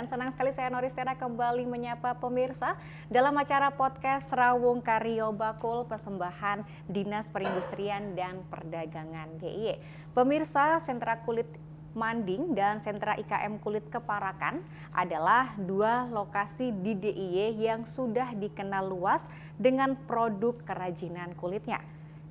Dan senang sekali saya Noristena kembali menyapa pemirsa dalam acara podcast Rawung Karyo Bakul persembahan Dinas Perindustrian dan Perdagangan DIY. Pemirsa, Sentra Kulit Manding dan Sentra IKM Kulit Keparakan adalah dua lokasi di DIY yang sudah dikenal luas dengan produk kerajinan kulitnya.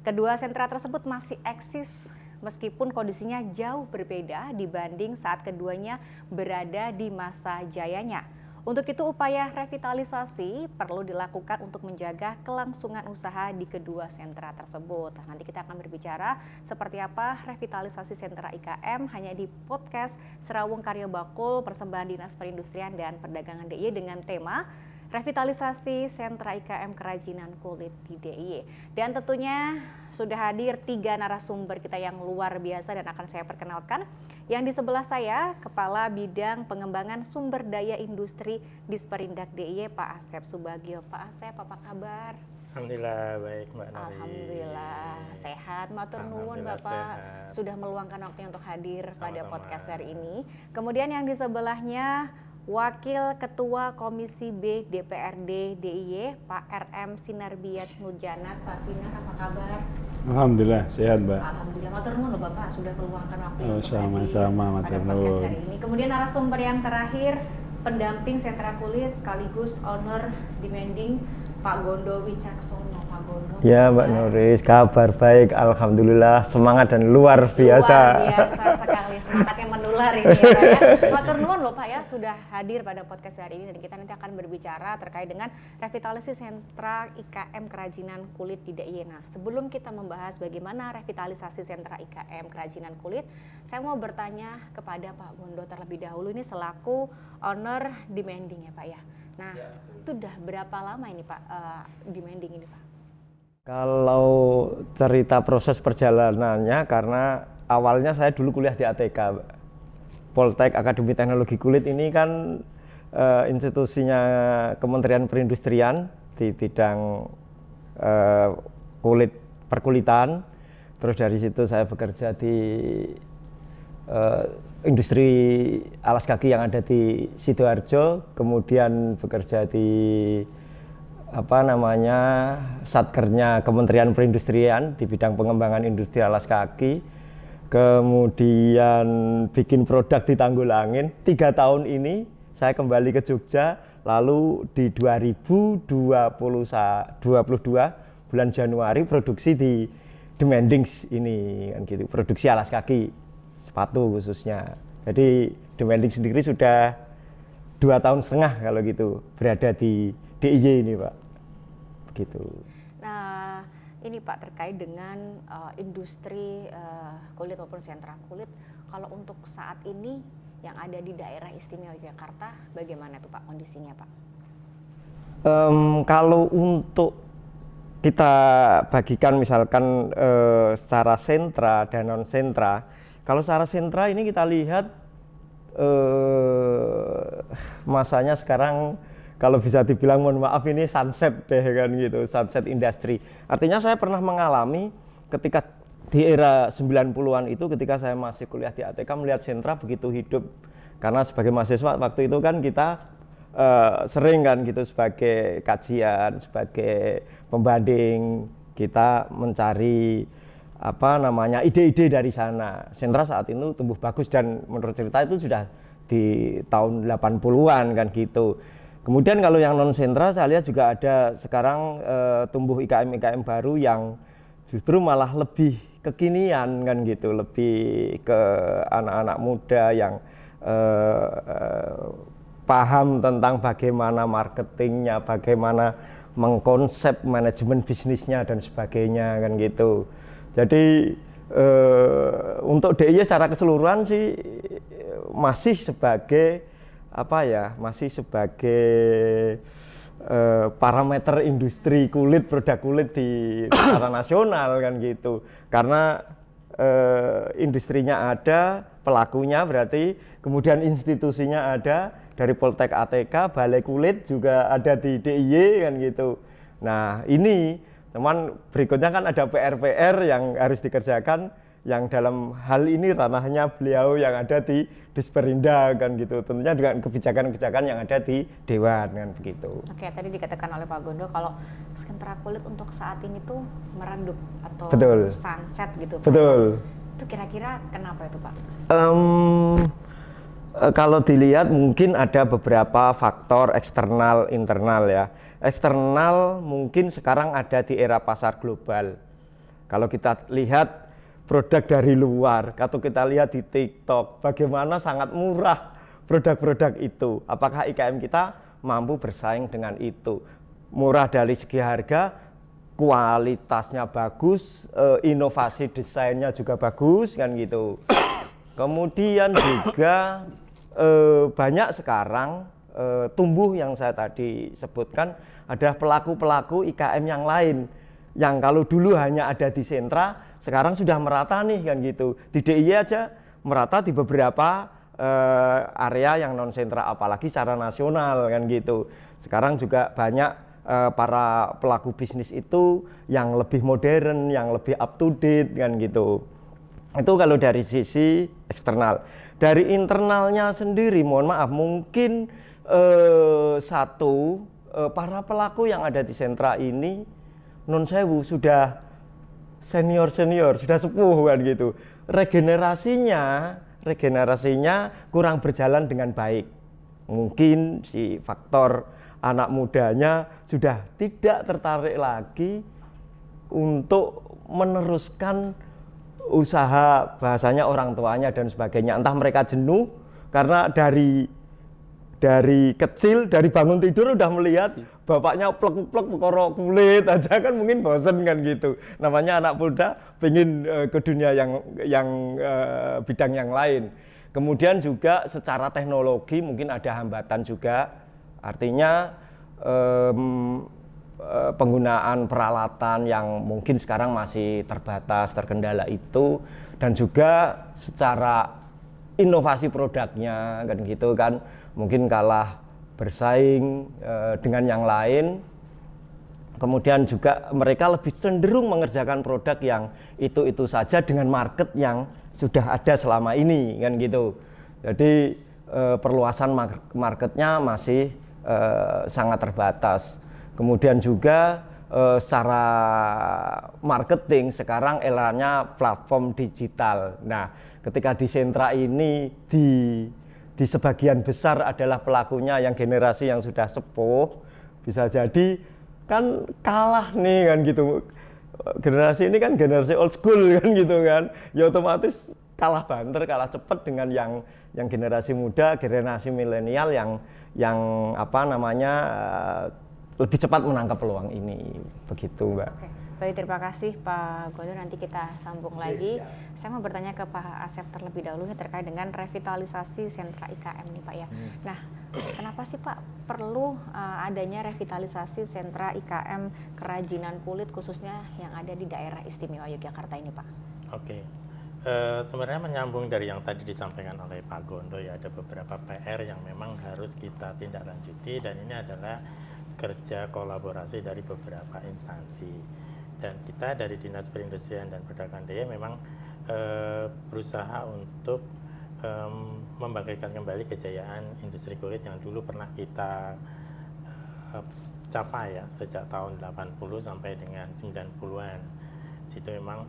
Kedua sentra tersebut masih eksis meskipun kondisinya jauh berbeda dibanding saat keduanya berada di masa jayanya. Untuk itu upaya revitalisasi perlu dilakukan untuk menjaga kelangsungan usaha di kedua sentra tersebut. Nanti kita akan berbicara seperti apa revitalisasi sentra IKM hanya di podcast Rawung Karyo Bakul persembahan Dinas Perindustrian dan Perdagangan DIY dengan tema revitalisasi sentra IKM kerajinan kulit di DIY. Dan tentunya sudah hadir 3 narasumber kita yang luar biasa dan akan saya perkenalkan. Yang di sebelah saya, Kepala Bidang Pengembangan Sumber Daya Industri Disperindak DIY, Pak Asep Subagio. Pak Asep, apa kabar? Alhamdulillah baik Mbak Nari. Alhamdulillah sehat. Matur nuwun Bapak sehat. Sudah meluangkan waktu untuk hadir pada podcast hari ini. Kemudian yang di sebelahnya Wakil Ketua Komisi B DPRD DIY, Pak RM Sinarbiat Mujanat. Pak Sinar, apa kabar? Alhamdulillah sehat, Mbak. Alhamdulillah, matur nuwun loh Bapak sudah meluangkan waktu untuk sama-sama, hadir pada podcast hari ini. Kemudian narasumber yang terakhir, pendamping sentra kulit sekaligus owner Demanding, Pak Gondo Wicaksono. Pak Gondo. Ya Mbak Noris, kabar baik, alhamdulillah, semangat dan luar biasa. Luar biasa sekali, semangatnya menular ini ya Pak ya. Matur nuwun loh Pak ya sudah hadir pada podcast hari ini dan kita nanti akan berbicara terkait dengan revitalisasi sentra IKM kerajinan kulit di DIY. Nah, sebelum kita membahas bagaimana revitalisasi sentra IKM kerajinan kulit, saya mau bertanya kepada Pak Gondo terlebih dahulu ini selaku owner Demanding ya Pak ya. Nah, itu udah berapa lama ini Pak Demanding ini Pak? Kalau cerita proses perjalanannya, karena awalnya saya dulu kuliah di ATK, Poltek Akademi Teknologi Kulit ini kan institusinya Kementerian Perindustrian di bidang kulit perkulitan. Terus dari situ saya bekerja di industri alas kaki yang ada di Sidoarjo, kemudian bekerja di Satkernya Kementerian Perindustrian di bidang pengembangan industri alas kaki, kemudian bikin produk di Tanggulangin. 3 tahun ini saya kembali ke Jogja, lalu di 2022 bulan Januari produksi di Demandings ini kan gitu, produksi alas kaki sepatu khususnya. Jadi Demanding sendiri sudah 2,5 tahun kalau gitu berada di DIY ini Pak. Gitu. Nah, ini Pak terkait dengan industri kulit maupun sentra kulit. Kalau untuk saat ini yang ada di daerah istimewa Yogyakarta, bagaimana tuh Pak kondisinya Pak? Kalau untuk kita bagikan misalkan secara sentra dan non sentra, kalau secara sentra ini kita lihat masanya sekarang kalau bisa dibilang mohon maaf ini sunset deh kan gitu, sunset industri. Artinya saya pernah mengalami ketika di era 90-an itu ketika saya masih kuliah di ATK melihat sentra begitu hidup. Karena sebagai mahasiswa waktu itu kan kita sering kan gitu sebagai kajian, sebagai pembanding, kita mencari ide-ide dari sana. Sentra saat itu tumbuh bagus dan menurut cerita itu sudah di tahun 80-an kan gitu. Kemudian kalau yang non sentra saya lihat juga ada sekarang tumbuh IKM baru yang justru malah lebih kekinian kan gitu, lebih ke anak-anak muda yang paham tentang bagaimana marketingnya, bagaimana mengkonsep manajemen bisnisnya dan sebagainya kan gitu. Jadi untuk DIY secara keseluruhan sih masih sebagai parameter industri kulit, produk kulit di secara nasional kan gitu. Karena industrinya ada, pelakunya berarti, kemudian institusinya ada, dari Poltek ATK, Balai Kulit juga ada di DIY kan gitu. Nah ini teman berikutnya kan ada PR-PR yang harus dikerjakan yang dalam hal ini ranahnya beliau yang ada di Disperinda kan gitu, tentunya dengan kebijakan-kebijakan yang ada di Dewan kan begitu. Oke, tadi dikatakan oleh Pak Gondo kalau sentra kulit untuk saat ini tuh meredup atau Betul. sunset gitu. Betul. Itu kira-kira kenapa itu Pak? Kalau dilihat mungkin ada beberapa faktor eksternal internal ya. Eksternal mungkin sekarang ada di era pasar global. Kalau kita lihat produk dari luar, atau kita lihat di TikTok, bagaimana sangat murah produk-produk itu. Apakah IKM kita mampu bersaing dengan itu? Murah dari segi harga, kualitasnya bagus, inovasi desainnya juga bagus kan gitu. Kemudian juga banyak sekarang tumbuh yang saya tadi sebutkan ada pelaku-pelaku IKM yang lain yang kalau dulu hanya ada di sentra, sekarang sudah merata nih kan gitu. Di DIY aja merata di beberapa area yang non sentra, apalagi secara nasional kan gitu. Sekarang juga banyak para pelaku bisnis itu yang lebih modern, yang lebih up to date kan gitu. Itu kalau dari sisi eksternal. Dari internalnya sendiri, mohon maaf, mungkin para pelaku yang ada di sentra ini non sewu sudah senior, sudah sepuh kan gitu. Regenerasinya kurang berjalan dengan baik. Mungkin si faktor anak mudanya sudah tidak tertarik lagi untuk meneruskan usaha, bahasanya orang tuanya dan sebagainya. Entah mereka jenuh karena dari kecil, dari bangun tidur udah melihat bapaknya plek-plek perkara kulit aja kan mungkin bosen kan gitu. Namanya anak muda pengen ke dunia yang bidang yang lain. Kemudian juga secara teknologi mungkin ada hambatan juga. Artinya penggunaan peralatan yang mungkin sekarang masih terbatas, terkendala itu, dan juga secara inovasi produknya kan gitu kan mungkin kalah bersaing dengan yang lain. Kemudian juga mereka lebih cenderung mengerjakan produk yang itu saja dengan market yang sudah ada selama ini kan gitu. Jadi perluasan marketnya masih sangat terbatas. Kemudian juga secara marketing sekarang eranya platform digital. Nah, ketika di sentra ini di sebagian besar adalah pelakunya yang generasi yang sudah sepuh, bisa jadi kan kalah nih kan gitu. Generasi ini kan generasi old school kan gitu kan. Ya otomatis kalah banter, kalah cepat dengan yang generasi muda, generasi milenial yang apa namanya lebih cepat menangkap peluang ini, begitu Mbak. Oke. Baik, terima kasih Pak Gondo, nanti kita sambung lagi. Saya mau bertanya ke Pak Asep terlebih dahulu nih terkait dengan revitalisasi sentra IKM nih Pak ya. Nah, kenapa sih Pak perlu adanya revitalisasi sentra IKM kerajinan kulit khususnya yang ada di daerah istimewa Yogyakarta ini Pak? Oke. Sebenarnya menyambung dari yang tadi disampaikan oleh Pak Gondo ya, ada beberapa PR yang memang harus kita tindak lanjuti dan ini adalah kerja kolaborasi dari beberapa instansi. Dan kita dari Dinas Perindustrian dan Perdagangan DIY memang berusaha untuk membangkitkan kembali kejayaan industri kulit yang dulu pernah kita capai ya sejak tahun 80 sampai dengan 90-an. Itu memang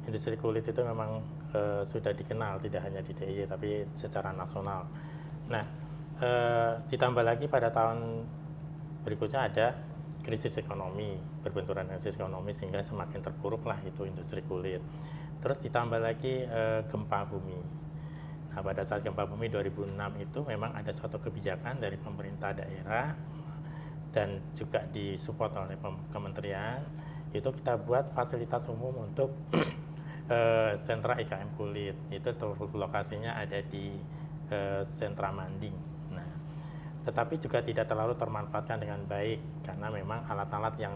industri kulit itu memang sudah dikenal tidak hanya di DIY tapi secara nasional. Nah, ditambah lagi pada tahun berikutnya ada krisis ekonomi, berbenturan dengan krisis ekonomi sehingga semakin terpuruklah itu industri kulit. Terus ditambah lagi gempa bumi. Nah, pada saat gempa bumi 2006 itu memang ada suatu kebijakan dari pemerintah daerah dan juga disupport oleh kementerian, itu kita buat fasilitas umum untuk sentra IKM kulit. Itu lokasinya ada di sentra Manding. Tetapi juga tidak terlalu termanfaatkan dengan baik karena memang alat-alat yang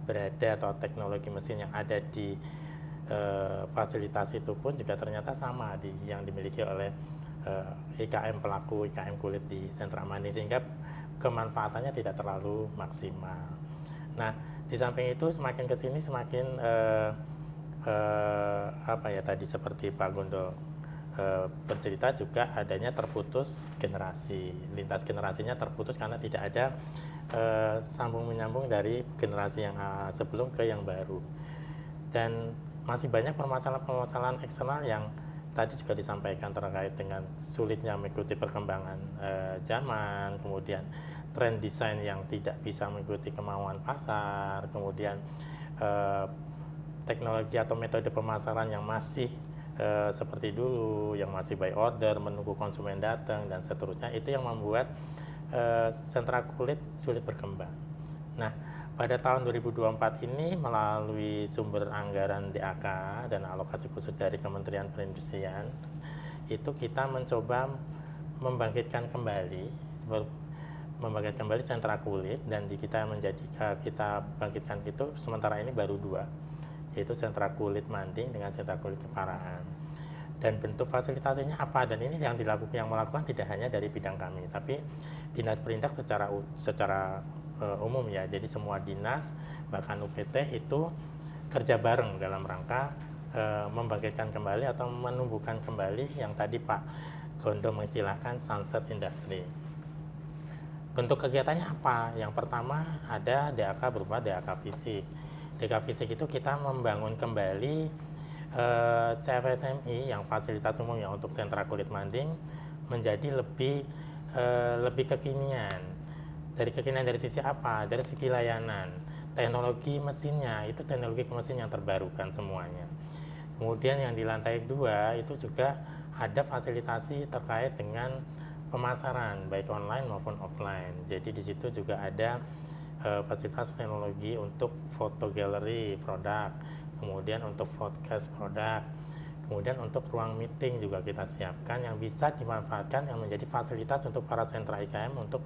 berada atau teknologi mesin yang ada di fasilitas itu pun juga ternyata sama yang dimiliki oleh IKM pelaku IKM kulit di sentra Manding, sehingga kemanfaatannya tidak terlalu maksimal. Nah, di samping itu semakin kesini semakin tadi seperti Pak Gondo bercerita juga adanya terputus generasi, lintas generasinya terputus karena tidak ada sambung menyambung dari generasi yang sebelum ke yang baru. Dan masih banyak permasalahan-permasalahan eksternal yang tadi juga disampaikan terkait dengan sulitnya mengikuti perkembangan zaman, kemudian tren desain yang tidak bisa mengikuti kemauan pasar, kemudian teknologi atau metode pemasaran yang masih seperti dulu, yang masih by order, menunggu konsumen datang dan seterusnya, itu yang membuat sentra kulit sulit berkembang. Nah, pada tahun 2024 ini melalui sumber anggaran DAK dan alokasi khusus dari Kementerian Perindustrian, itu kita mencoba membangkitkan kembali sentra kulit, dan kita bangkitkan itu sementara ini baru 2, yaitu sentra kulit Manding dengan sentra kulit Keparaan. Dan bentuk fasilitasinya apa? Dan ini yang melakukan tidak hanya dari bidang kami, tapi Dinas Perindak secara umum ya. Jadi semua dinas, bahkan UPT itu kerja bareng dalam rangka membangkitkan kembali atau menumbuhkan kembali yang tadi Pak Gondo mengistilahkan sunset industry. Bentuk kegiatannya apa? Yang pertama ada DAK berupa DAK fisik. DAK fisik itu kita membangun kembali CFSMI yang fasilitas umum ya untuk sentra kulit Manding menjadi lebih kekinian. Dari sisi apa? Dari segi layanan, teknologi mesinnya itu teknologi mesin yang terbarukan semuanya. Kemudian yang di lantai 2 itu juga ada fasilitasi terkait dengan pemasaran baik online maupun offline. Jadi di situ juga ada fasilitas teknologi untuk foto galeri produk, kemudian untuk podcast produk, kemudian untuk ruang meeting juga kita siapkan yang bisa dimanfaatkan yang menjadi fasilitas untuk para sentra IKM untuk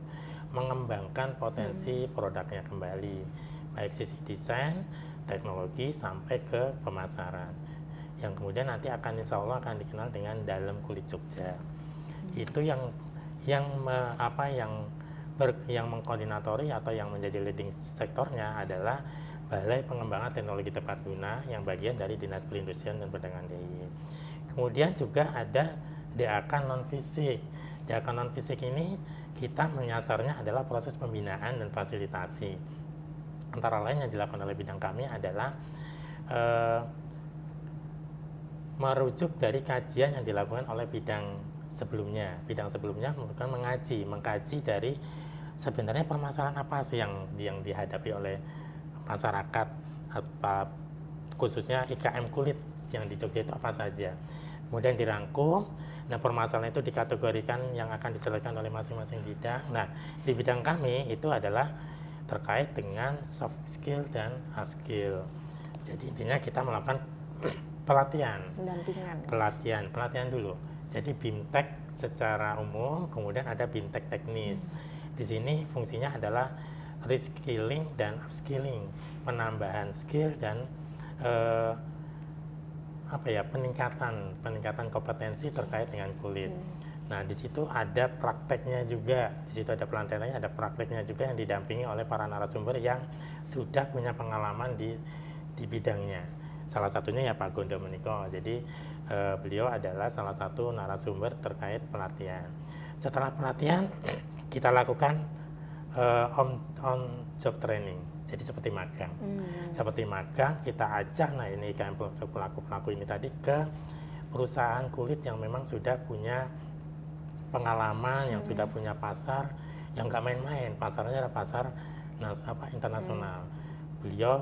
mengembangkan potensi produknya kembali, baik sisi desain, teknologi sampai ke pemasaran, yang kemudian nanti insya Allah akan dikenal dengan Dalam Kulit Jogja. Itu yang mengkoordinatori atau yang menjadi leading sektornya adalah Balai Pengembangan Teknologi Tepat Guna yang bagian dari Dinas Perindustrian dan Perdagangan DIY. Kemudian juga ada DAK non-fisik. DAK non-fisik ini kita menyasarnya adalah proses pembinaan dan fasilitasi. Antara lain yang dilakukan oleh bidang kami adalah merujuk dari kajian yang dilakukan oleh bidang sebelumnya. Bidang sebelumnya merupakan mengkaji dari sebenarnya permasalahan apa sih yang dihadapi oleh masyarakat, khususnya IKM kulit yang di Jogja itu apa saja. Kemudian dirangkum, nah permasalahan itu dikategorikan yang akan diselesaikan oleh masing-masing bidang. Nah, di bidang kami itu adalah terkait dengan soft skill dan hard skill. Jadi intinya kita melakukan pelatihan dulu. Jadi BIMTEK secara umum, kemudian ada BIMTEK teknis. Di sini fungsinya adalah reskilling dan upskilling, penambahan skill dan peningkatan kompetensi terkait dengan kulit. Nah, di situ ada prakteknya juga, di situ ada pelatihannya, ada prakteknya juga yang didampingi oleh para narasumber yang sudah punya pengalaman di bidangnya. Salah satunya ya Pak Gondo Meniko. Jadi beliau adalah salah satu narasumber terkait pelatihan. Setelah pelatihan kita lakukan on job training. Jadi seperti magang. Seperti magang kita ajak ini pelaku-pelaku ini tadi ke perusahaan kulit yang memang sudah punya pengalaman, yang sudah punya pasar yang nggak main-main. Pasarnya adalah pasar internasional. Beliau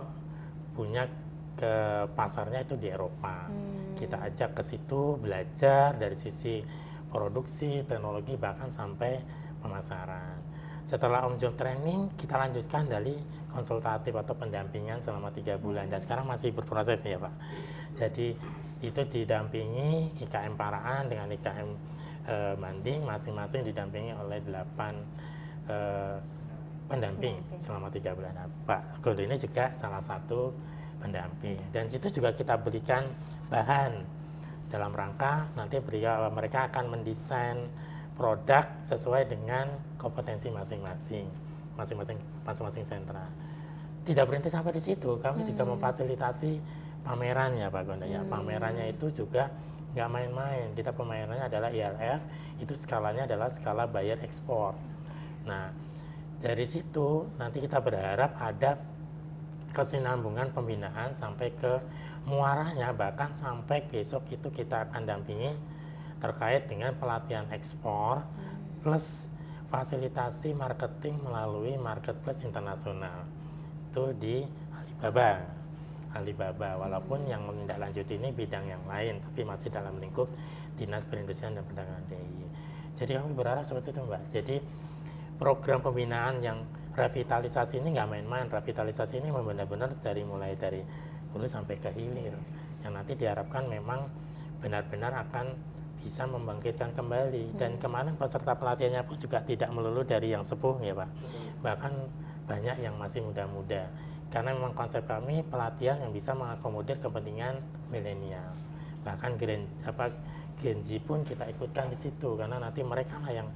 punya ke pasarnya itu di Eropa. Kita ajak ke situ belajar dari sisi produksi, teknologi, bahkan sampai pemasaran. Setelah on job training, kita lanjutkan dari konsultatif atau pendampingan selama 3 bulan. Dan sekarang masih berproses ya Pak. Jadi itu didampingi IKM Paraan dengan IKM Manding, masing-masing didampingi oleh 8 pendamping selama 3 bulan. Pak Gondo ini juga salah satu pendamping. Dan situ juga kita berikan bahan dalam rangka nanti mereka akan mendesain produk sesuai dengan kompetensi masing-masing sentra. Tidak berhenti sampai di situ, kami juga memfasilitasi pamerannya Pak Gonda ya. Pamerannya itu juga nggak main-main. Kita pamerannya adalah ILF, itu skalanya adalah skala buyer ekspor. Nah, dari situ nanti kita berharap ada kesinambungan pembinaan sampai ke muaranya, bahkan sampai besok itu kita akan dampingi terkait dengan pelatihan ekspor plus fasilitasi marketing melalui marketplace internasional itu di Alibaba, walaupun yang menindaklanjuti ini bidang yang lain, tapi masih dalam lingkup Dinas Perindustrian dan Perdagangan DIY. Jadi kami berharap seperti itu Mbak. Jadi program pembinaan yang revitalisasi ini nggak main-main. Revitalisasi ini benar-benar mulai dari hulu sampai ke hilir, yang nanti diharapkan memang benar-benar akan bisa membangkitkan kembali. Dan kemarin peserta pelatihannya pun juga tidak melulu dari yang sepuh ya Pak, bahkan banyak yang masih muda-muda. Karena memang konsep kami pelatihan yang bisa mengakomodir kepentingan milenial. Bahkan Gen Z pun kita ikutkan di situ, karena nanti mereka lah yang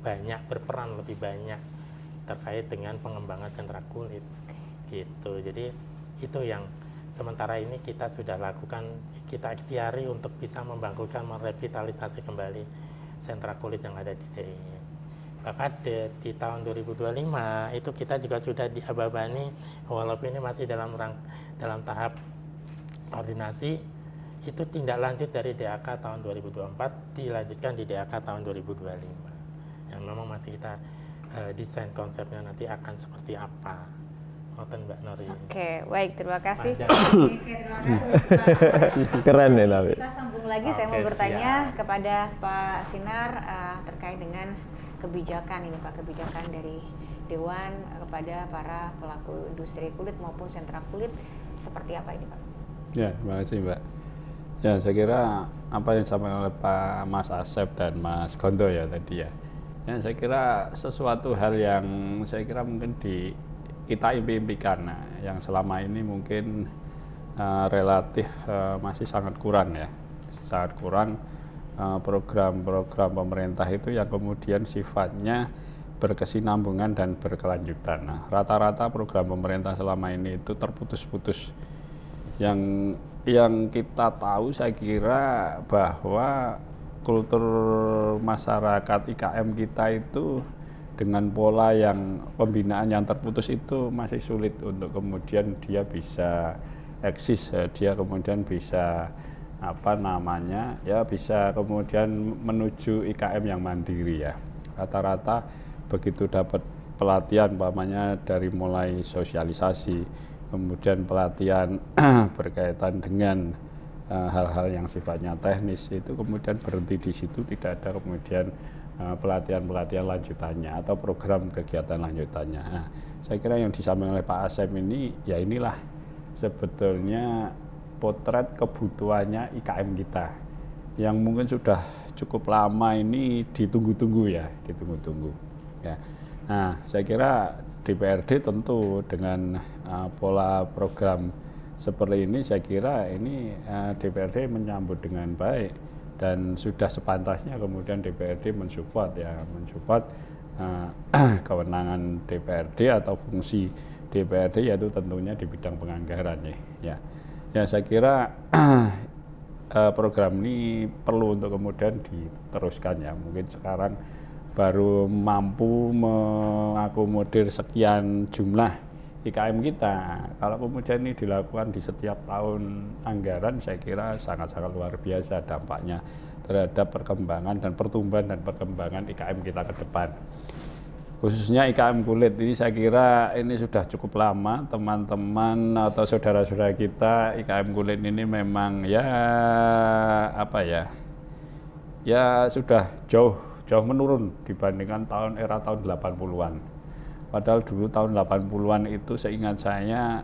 banyak berperan lebih banyak terkait dengan pengembangan sentra kulit gitu. Jadi itu yang sementara ini kita sudah lakukan, kita ikhtiari untuk bisa membangkitkan, merevitalisasi kembali sentra kulit yang ada di DIY. Bahkan di tahun 2025 itu kita juga sudah diababani, walaupun ini masih dalam tahap koordinasi, itu tindak lanjut dari DAK tahun 2024 dilanjutkan di DAK tahun 2025, yang memang masih kita desain konsepnya nanti akan seperti apa. Ngoten Mbak Nori. Oke, baik, terima kasih. Keren ya tapi. Kita sambung lagi, saya mau bertanya kepada Pak Sinar terkait dengan kebijakan ini Pak, kebijakan dari Dewan kepada para pelaku industri kulit maupun sentra kulit seperti apa ini Pak? Ya, terima kasih Mbak. Ya, saya kira apa yang disampaikan oleh Pak Mas Asep dan Mas Gondo ya tadi ya. Ya, saya kira sesuatu hal yang saya kira mungkin kita impi-impikan, yang selama ini mungkin relatif masih sangat kurang ya, sangat kurang program-program pemerintah itu yang kemudian sifatnya berkesinambungan dan berkelanjutan. Nah, rata-rata program pemerintah selama ini itu terputus-putus. Yang kita tahu saya kira bahwa kultur masyarakat IKM kita itu dengan pola yang pembinaan yang terputus itu masih sulit untuk kemudian dia bisa eksis, dia kemudian bisa bisa kemudian menuju IKM yang mandiri ya. Rata-rata begitu dapat pelatihan umpamanya dari mulai sosialisasi, kemudian pelatihan berkaitan dengan hal-hal yang sifatnya teknis, itu kemudian berhenti di situ, tidak ada kemudian pelatihan-pelatihan lanjutannya atau program kegiatan lanjutannya. Nah, saya kira yang disampaikan oleh Pak Asep ini, ya inilah sebetulnya potret kebutuhannya IKM kita yang mungkin sudah cukup lama ini ditunggu-tunggu ya. Nah, saya kira DPRD tentu dengan pola program seperti ini, saya kira ini DPRD menyambut dengan baik. Dan sudah sepantasnya kemudian DPRD mensupport kewenangan DPRD atau fungsi DPRD, yaitu tentunya di bidang penganggaran ya. Saya kira program ini perlu untuk kemudian diteruskan ya. Mungkin sekarang baru mampu mengakomodir sekian jumlah IKM kita. Kalau kemudian ini dilakukan di setiap tahun anggaran, saya kira sangat-sangat luar biasa dampaknya terhadap perkembangan dan pertumbuhan dan perkembangan IKM kita ke depan. Khususnya IKM kulit ini saya kira ini sudah cukup lama teman-teman atau saudara-saudara kita IKM kulit ini memang ya sudah jauh menurun dibandingkan era tahun 80-an. Padahal dulu tahun 80-an itu seingat saya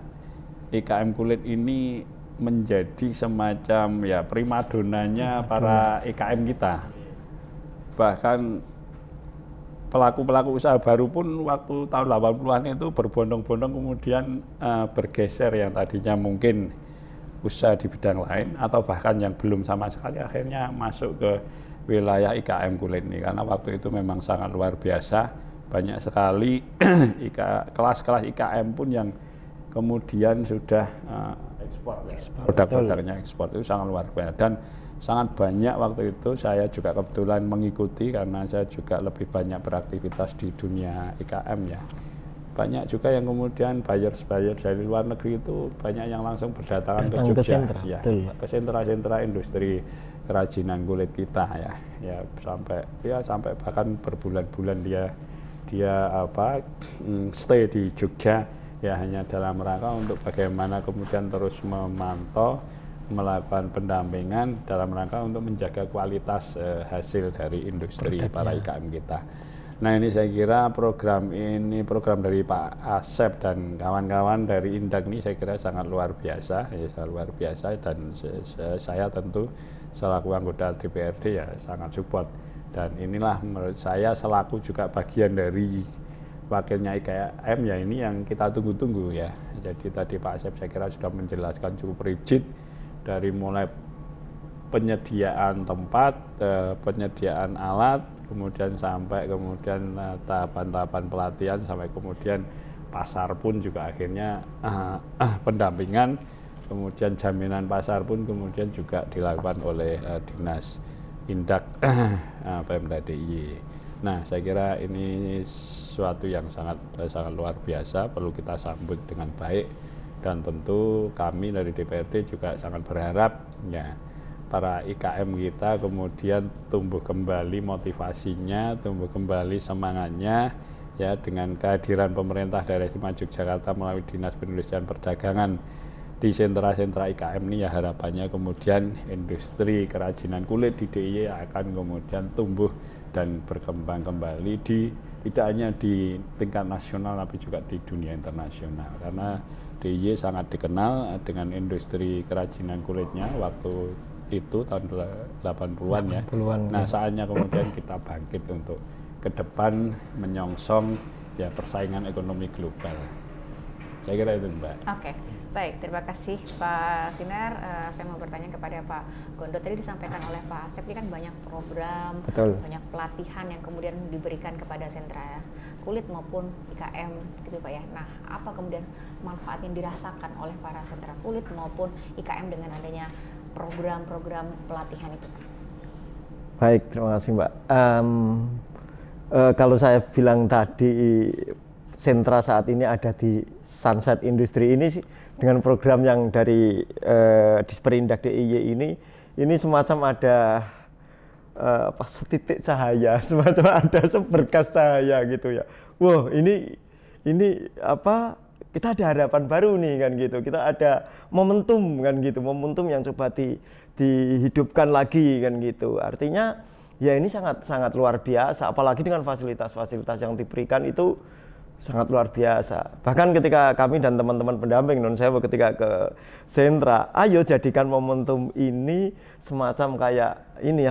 IKM kulit ini menjadi semacam ya primadonanya para IKM kita. Bahkan pelaku-pelaku usaha baru pun waktu tahun 80-an itu berbondong-bondong kemudian bergeser, yang tadinya mungkin usaha di bidang lain atau bahkan yang belum sama sekali akhirnya masuk ke wilayah IKM kulit ini, karena waktu itu memang sangat luar biasa. Banyak sekali kelas-kelas IKM pun yang kemudian sudah ekspor, produk-produknya ekspor, itu sangat luar biasa. Dan sangat banyak waktu itu saya juga kebetulan mengikuti karena saya juga lebih banyak beraktivitas di dunia IKM ya. Banyak juga yang kemudian buyers dari luar negeri itu banyak yang langsung berdatangan ke Jogja, sentra, ya, betul, ke sentra-sentra industri kerajinan kulit kita ya sampai bahkan berbulan-bulan dia stay di Jogja ya, hanya dalam rangka untuk bagaimana kemudian terus memantau, melakukan pendampingan dalam rangka untuk menjaga kualitas hasil dari industri para IKM kita. Nah, ini saya kira program dari Pak Asep dan kawan-kawan dari Indak ini saya kira sangat luar biasa, dan saya tentu selaku anggota DPRD ya sangat support. Dan inilah menurut saya selaku juga bagian dari wakilnya IKM ya, ini yang kita tunggu-tunggu ya. Jadi tadi Pak Asep saya kira sudah menjelaskan cukup rigid dari mulai penyediaan tempat, penyediaan alat, kemudian sampai tahapan-tahapan pelatihan, sampai kemudian pasar pun juga akhirnya pendampingan, kemudian jaminan pasar pun kemudian juga dilakukan oleh Dinas Indak Pemda DIY. Nah, saya kira ini suatu yang sangat luar biasa, perlu kita sambut dengan baik, dan tentu kami dari DPRD juga sangat berharap ya para IKM kita kemudian tumbuh kembali motivasinya, tumbuh kembali semangatnya ya, dengan kehadiran pemerintah daerah istimewa Yogyakarta melalui Dinas Perindustrian Perdagangan di sentra-sentra IKM ini ya, harapannya kemudian industri kerajinan kulit di DIY akan kemudian tumbuh dan berkembang kembali tidak hanya di tingkat nasional tapi juga di dunia internasional, karena DIY sangat dikenal dengan industri kerajinan kulitnya waktu itu tahun 80-an ya. Nah, saatnya kemudian kita bangkit untuk ke depan menyongsong ya persaingan ekonomi global. Saya kira itu, Mbak. Oke, baik, terima kasih Pak Sinar. Saya mau bertanya kepada Pak Gondo. Tadi disampaikan oleh Pak Asep, ini kan banyak program, banyak pelatihan yang kemudian diberikan kepada sentra kulit maupun IKM gitu Pak ya. Nah, apa kemudian manfaat yang dirasakan oleh para sentra kulit maupun IKM dengan adanya program-program pelatihan itu? Baik, terima kasih Mbak. Kalau saya bilang tadi sentra saat ini ada di Sunset Industry ini dengan program yang dari Disperindak DIY ini semacam ada setitik cahaya, semacam ada seberkas cahaya gitu ya. Wah, ini kita ada harapan baru nih kan gitu. Kita ada momentum kan gitu, momentum yang coba dihidupkan lagi kan gitu. Artinya ya ini sangat luar biasa, apalagi dengan fasilitas-fasilitas yang diberikan itu sangat luar biasa. Bahkan ketika kami dan teman-teman pendamping non sewu ketika ke sentra, ayo jadikan momentum ini semacam kayak ini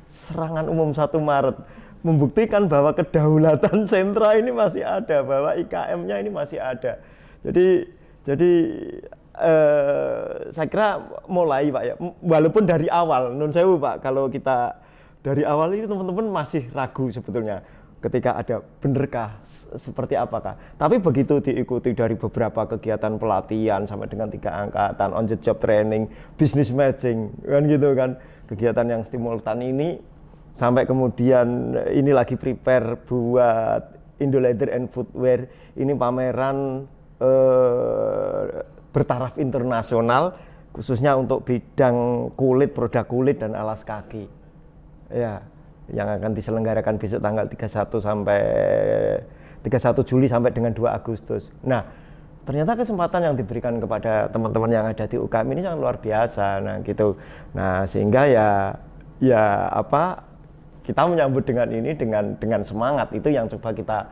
serangan umum 1 Maret, membuktikan bahwa kedaulatan sentra ini masih ada, bahwa IKM-nya ini masih ada. Jadi saya kira mulai Pak ya, walaupun dari awal non sewu Pak, kalau kita dari awal ini teman-teman masih ragu sebetulnya ketika ada benerkah seperti apakah. Tapi begitu diikuti dari beberapa kegiatan pelatihan sampai dengan 3 angkatan, on the job training, business matching kan gitu kan, kegiatan yang simultan ini sampai kemudian ini lagi prepare buat Indo Leather and Footwear, ini pameran bertaraf internasional khususnya untuk bidang kulit, produk kulit dan alas kaki ya, yang akan diselenggarakan besok tanggal 31 Juli sampai dengan 2 Agustus. Nah, ternyata kesempatan yang diberikan kepada teman-teman yang ada di UKM ini sangat luar biasa. Nah, gitu. Nah, sehingga kita menyambut dengan ini dengan semangat itu yang coba kita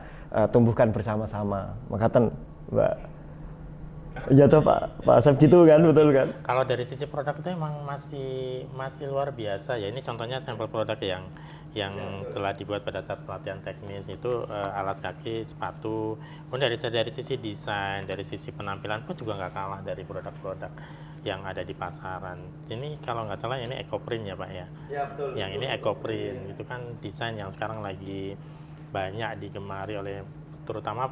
tumbuhkan bersama-sama. Makatan, Mbak. Iya toh Pak Asep gitu kan, betul kan? Kalau dari sisi produk itu emang masih luar biasa ya. Ini contohnya sampel produk yang telah dibuat pada saat pelatihan teknis itu alas kaki, sepatu. Kemudian dari sisi desain, dari sisi penampilan pun juga nggak kalah dari produk-produk yang ada di pasaran. Ini kalau nggak salah ini EcoPrint ya Pak ya? Ya betul. Yang ini EcoPrint itu kan desain yang sekarang lagi banyak digemari oleh terutama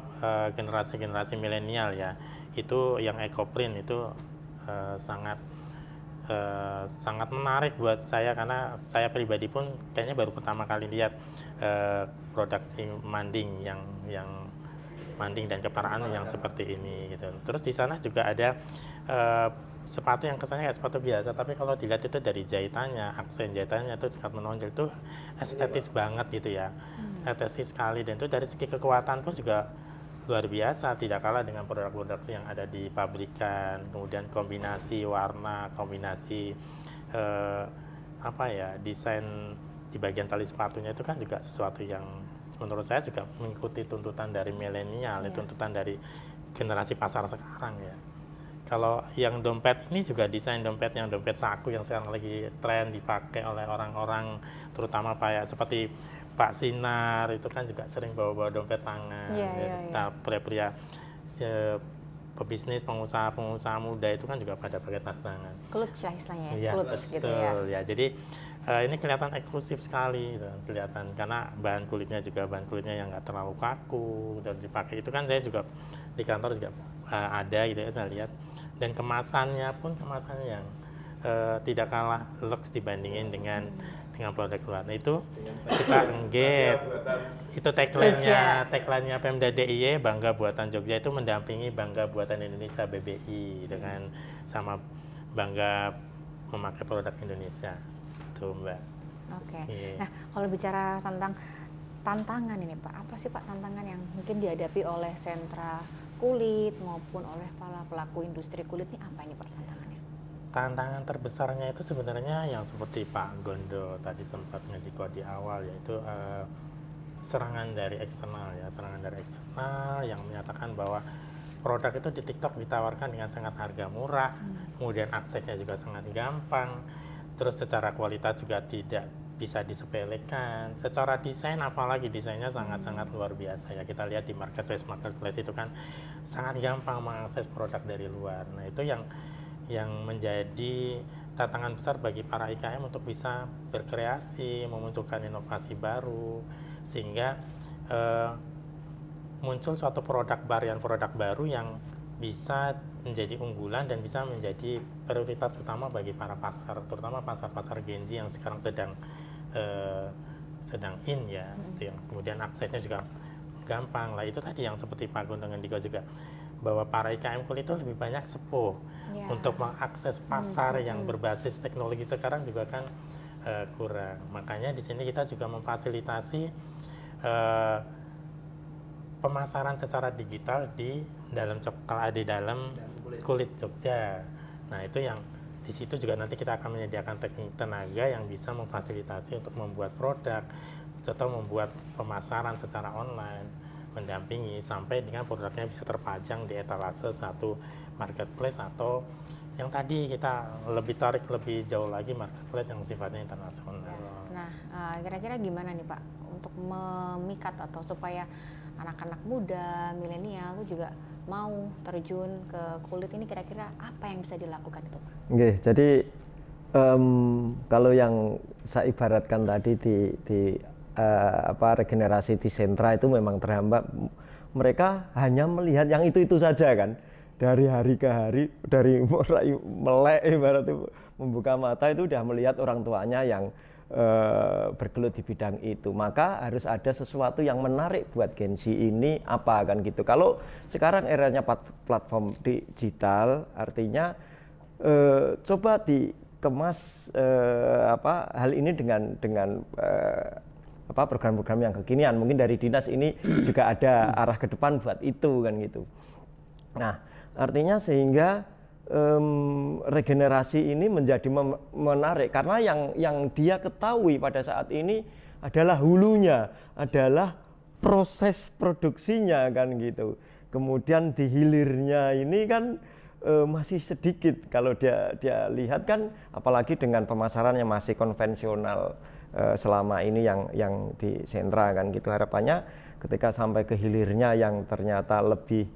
generasi-generasi milenial ya, itu yang EcoPrint itu sangat menarik buat saya, karena saya pribadi pun kayaknya baru pertama kali lihat produksi manding yang manding dan keparaan yang seperti ini gitu. Terus di sana juga ada sepatu yang kesannya kayak sepatu biasa, tapi kalau dilihat itu dari jahitannya, aksen jahitannya itu sangat menonjol, itu estetis banget gitu ya, estetis sekali, dan itu dari segi kekuatan pun juga luar biasa, tidak kalah dengan produk-produk yang ada di pabrikan. Kemudian kombinasi warna, kombinasi desain di bagian tali sepatunya itu kan juga sesuatu yang menurut saya juga mengikuti tuntutan dari milenial, tuntutan dari generasi pasar sekarang ya. Kalau yang dompet ini juga desain dompet saku yang sekarang lagi tren dipakai oleh orang-orang, terutama seperti Pak Sinar itu kan juga sering bawa dompet tangan. Pria-pria pebisnis, pengusaha muda itu kan juga pada pakai tas tangan. Clutch ya istilahnya, ya, clutch gitu ya. Jadi ini kelihatan eksklusif sekali, gitu. Kelihatan karena bahan kulitnya yang nggak terlalu kaku dan dipakai. Itu kan saya juga di kantor juga ada gitu ya, saya lihat. Dan kemasannya yang tidak kalah lux dibandingin dengan produk luar. Nah, itu kita engage. Itu tagline-nya Pemda DIY, Bangga Buatan Jogja, itu mendampingi Bangga Buatan Indonesia BBI dengan sama bangga memakai produk Indonesia. Itu Mbak. Oke. Nah, kalau bicara tentang tantangan ini Pak, apa sih Pak tantangan yang mungkin dihadapi oleh sentra kulit maupun oleh para pelaku industri kulit ini, apa ini Pak tantangannya? Tantangan terbesarnya itu sebenarnya yang seperti Pak Gondo tadi sempat ngediko di awal, yaitu serangan dari eksternal yang menyatakan bahwa produk itu di TikTok ditawarkan dengan sangat harga murah, kemudian aksesnya juga sangat gampang, terus secara kualitas juga tidak bisa disepelekan, secara desain apalagi desainnya sangat-sangat luar biasa ya. Kita lihat di marketplace itu kan sangat gampang mengakses produk dari luar. Nah, itu yang menjadi tantangan besar bagi para IKM untuk bisa berkreasi, memunculkan inovasi baru, sehingga muncul suatu varian produk baru yang bisa menjadi unggulan dan bisa menjadi prioritas utama bagi para pasar, terutama pasar-pasar Gen Z yang sekarang sedang in ya, gitu ya. Kemudian aksesnya juga gampang lah. Itu tadi yang seperti Pak Gun dengan Diko juga, bahwa para IKM kulit itu lebih banyak sepuh untuk mengakses pasar yang berbasis teknologi sekarang juga kan kurang. Makanya di sini kita juga memfasilitasi pemasaran secara digital di dalam kulit Jogja. Nah, itu yang di situ juga nanti kita akan menyediakan teknik tenaga yang bisa memfasilitasi untuk membuat produk atau membuat pemasaran secara online, mendampingi sampai dengan produknya bisa terpajang di etalase satu marketplace, atau yang tadi kita tarik lebih jauh lagi marketplace yang sifatnya internasional. Nah, kira-kira gimana nih Pak untuk memikat atau supaya anak-anak muda, milenial itu juga mau terjun ke kulit ini, kira-kira apa yang bisa dilakukan itu Pak? Oke, jadi kalau yang saya ibaratkan tadi di regenerasi di sentra itu memang terhambat. Mereka hanya melihat yang itu saja kan, dari hari ke hari, dari mulai melek ibaratnya membuka mata itu udah melihat orang tuanya yang bergelut di bidang itu. Maka harus ada sesuatu yang menarik buat Gen Z ini apa kan gitu. Kalau sekarang eranya platform digital, artinya coba dikemas hal ini dengan program-program yang kekinian. Mungkin dari dinas ini juga ada arah ke depan buat itu kan gitu. Nah, artinya sehingga regenerasi ini menjadi menarik karena yang dia ketahui pada saat ini adalah hulunya, adalah proses produksinya kan gitu. Kemudian di hilirnya ini kan masih sedikit kalau dia lihat kan, apalagi dengan pemasaran yang masih konvensional selama ini yang di sentra kan gitu. Harapannya ketika sampai ke hilirnya yang ternyata lebih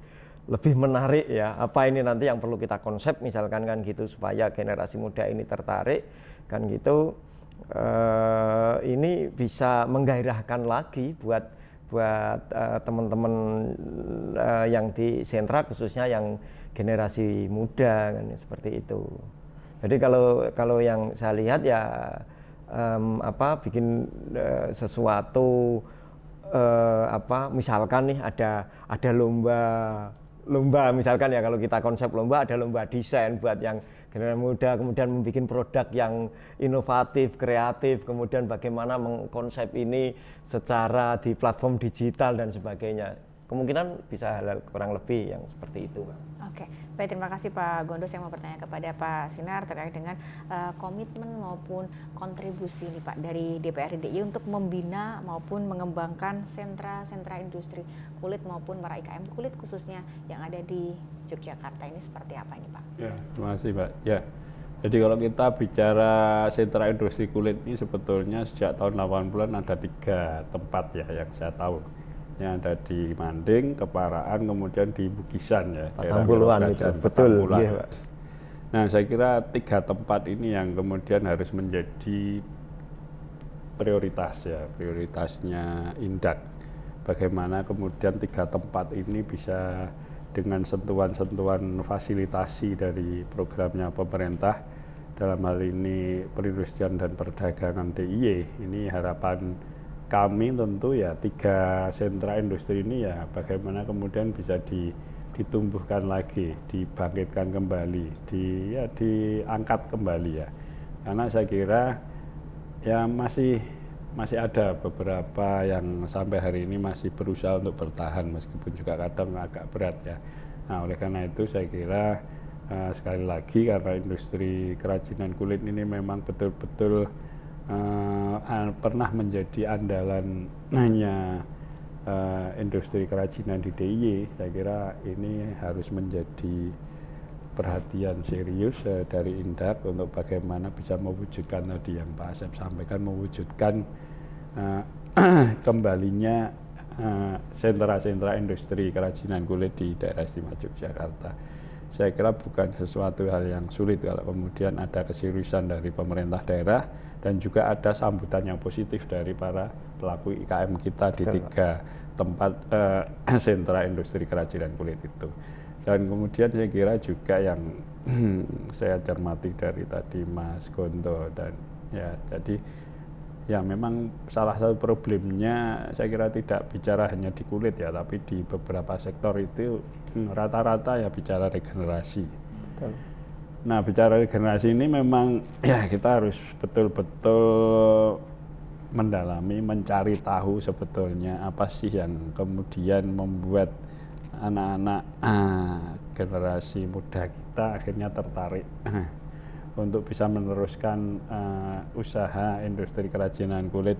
menarik ya, apa ini nanti yang perlu kita konsep misalkan kan gitu, supaya generasi muda ini tertarik kan gitu, ini bisa menggairahkan lagi buat teman-teman yang di sentra, khususnya yang generasi muda kan seperti itu. Jadi kalau yang saya lihat ya bikin sesuatu misalkan nih ada lomba misalkan ya, kalau kita konsep lomba, ada lomba desain buat yang generasi muda, kemudian membuat produk yang inovatif, kreatif, kemudian bagaimana mengkonsep ini secara di platform digital dan sebagainya. Kemungkinan bisa hal kurang lebih yang seperti itu, Pak. Oke, baik, terima kasih Pak Gondo. Saya mau bertanya kepada Pak Sinar terkait dengan komitmen maupun kontribusi nih Pak dari DPRD DIY untuk membina maupun mengembangkan sentra-sentra industri kulit maupun para IKM kulit khususnya yang ada di Yogyakarta ini seperti apa ini Pak? Ya, terima kasih Pak. Ya, jadi kalau kita bicara sentra industri kulit ini sebetulnya sejak tahun 80-an ada 3 tempat ya yang saya tahu. Yang ada di Manding, Keparaan, kemudian di Bugisan ya. Patambuluan itu, betul. Iya, Pak. Nah, saya kira 3 tempat ini yang kemudian harus menjadi prioritas ya, prioritasnya Indak. Bagaimana kemudian 3 tempat ini bisa dengan sentuhan-sentuhan fasilitasi dari programnya pemerintah, dalam hal ini Perindustrian dan Perdagangan DIY, ini harapan kami tentu ya 3 sentra industri ini ya bagaimana kemudian bisa ditumbuhkan lagi, dibangkitkan kembali, diangkat kembali ya. Karena saya kira ya masih ada beberapa yang sampai hari ini masih berusaha untuk bertahan meskipun juga kadang agak berat ya. Nah, oleh karena itu saya kira sekali lagi karena industri kerajinan kulit ini memang betul-betul pernah menjadi andalannya industri kerajinan di DIY, saya kira ini harus menjadi perhatian serius dari Indak untuk bagaimana bisa mewujudkan tadi yang Pak Asep sampaikan, mewujudkan kembalinya sentra-sentra industri kerajinan kulit di daerah istimewa Yogyakarta. Saya kira bukan sesuatu hal yang sulit kalau kemudian ada keseriusan dari pemerintah daerah dan juga ada sambutan yang positif dari para pelaku IKM kita di 3 tempat sentra industri kerajinan kulit itu. Dan kemudian saya kira juga yang saya cermati dari tadi Mas Gondo dan ya jadi ya memang salah satu problemnya saya kira tidak bicara hanya di kulit ya, tapi di beberapa sektor itu rata-rata ya bicara regenerasi. Betul. Nah, bicara regenerasi ini memang ya kita harus betul-betul mendalami, mencari tahu sebetulnya apa sih yang kemudian membuat anak-anak generasi muda kita akhirnya tertarik untuk bisa meneruskan usaha industri kerajinan kulit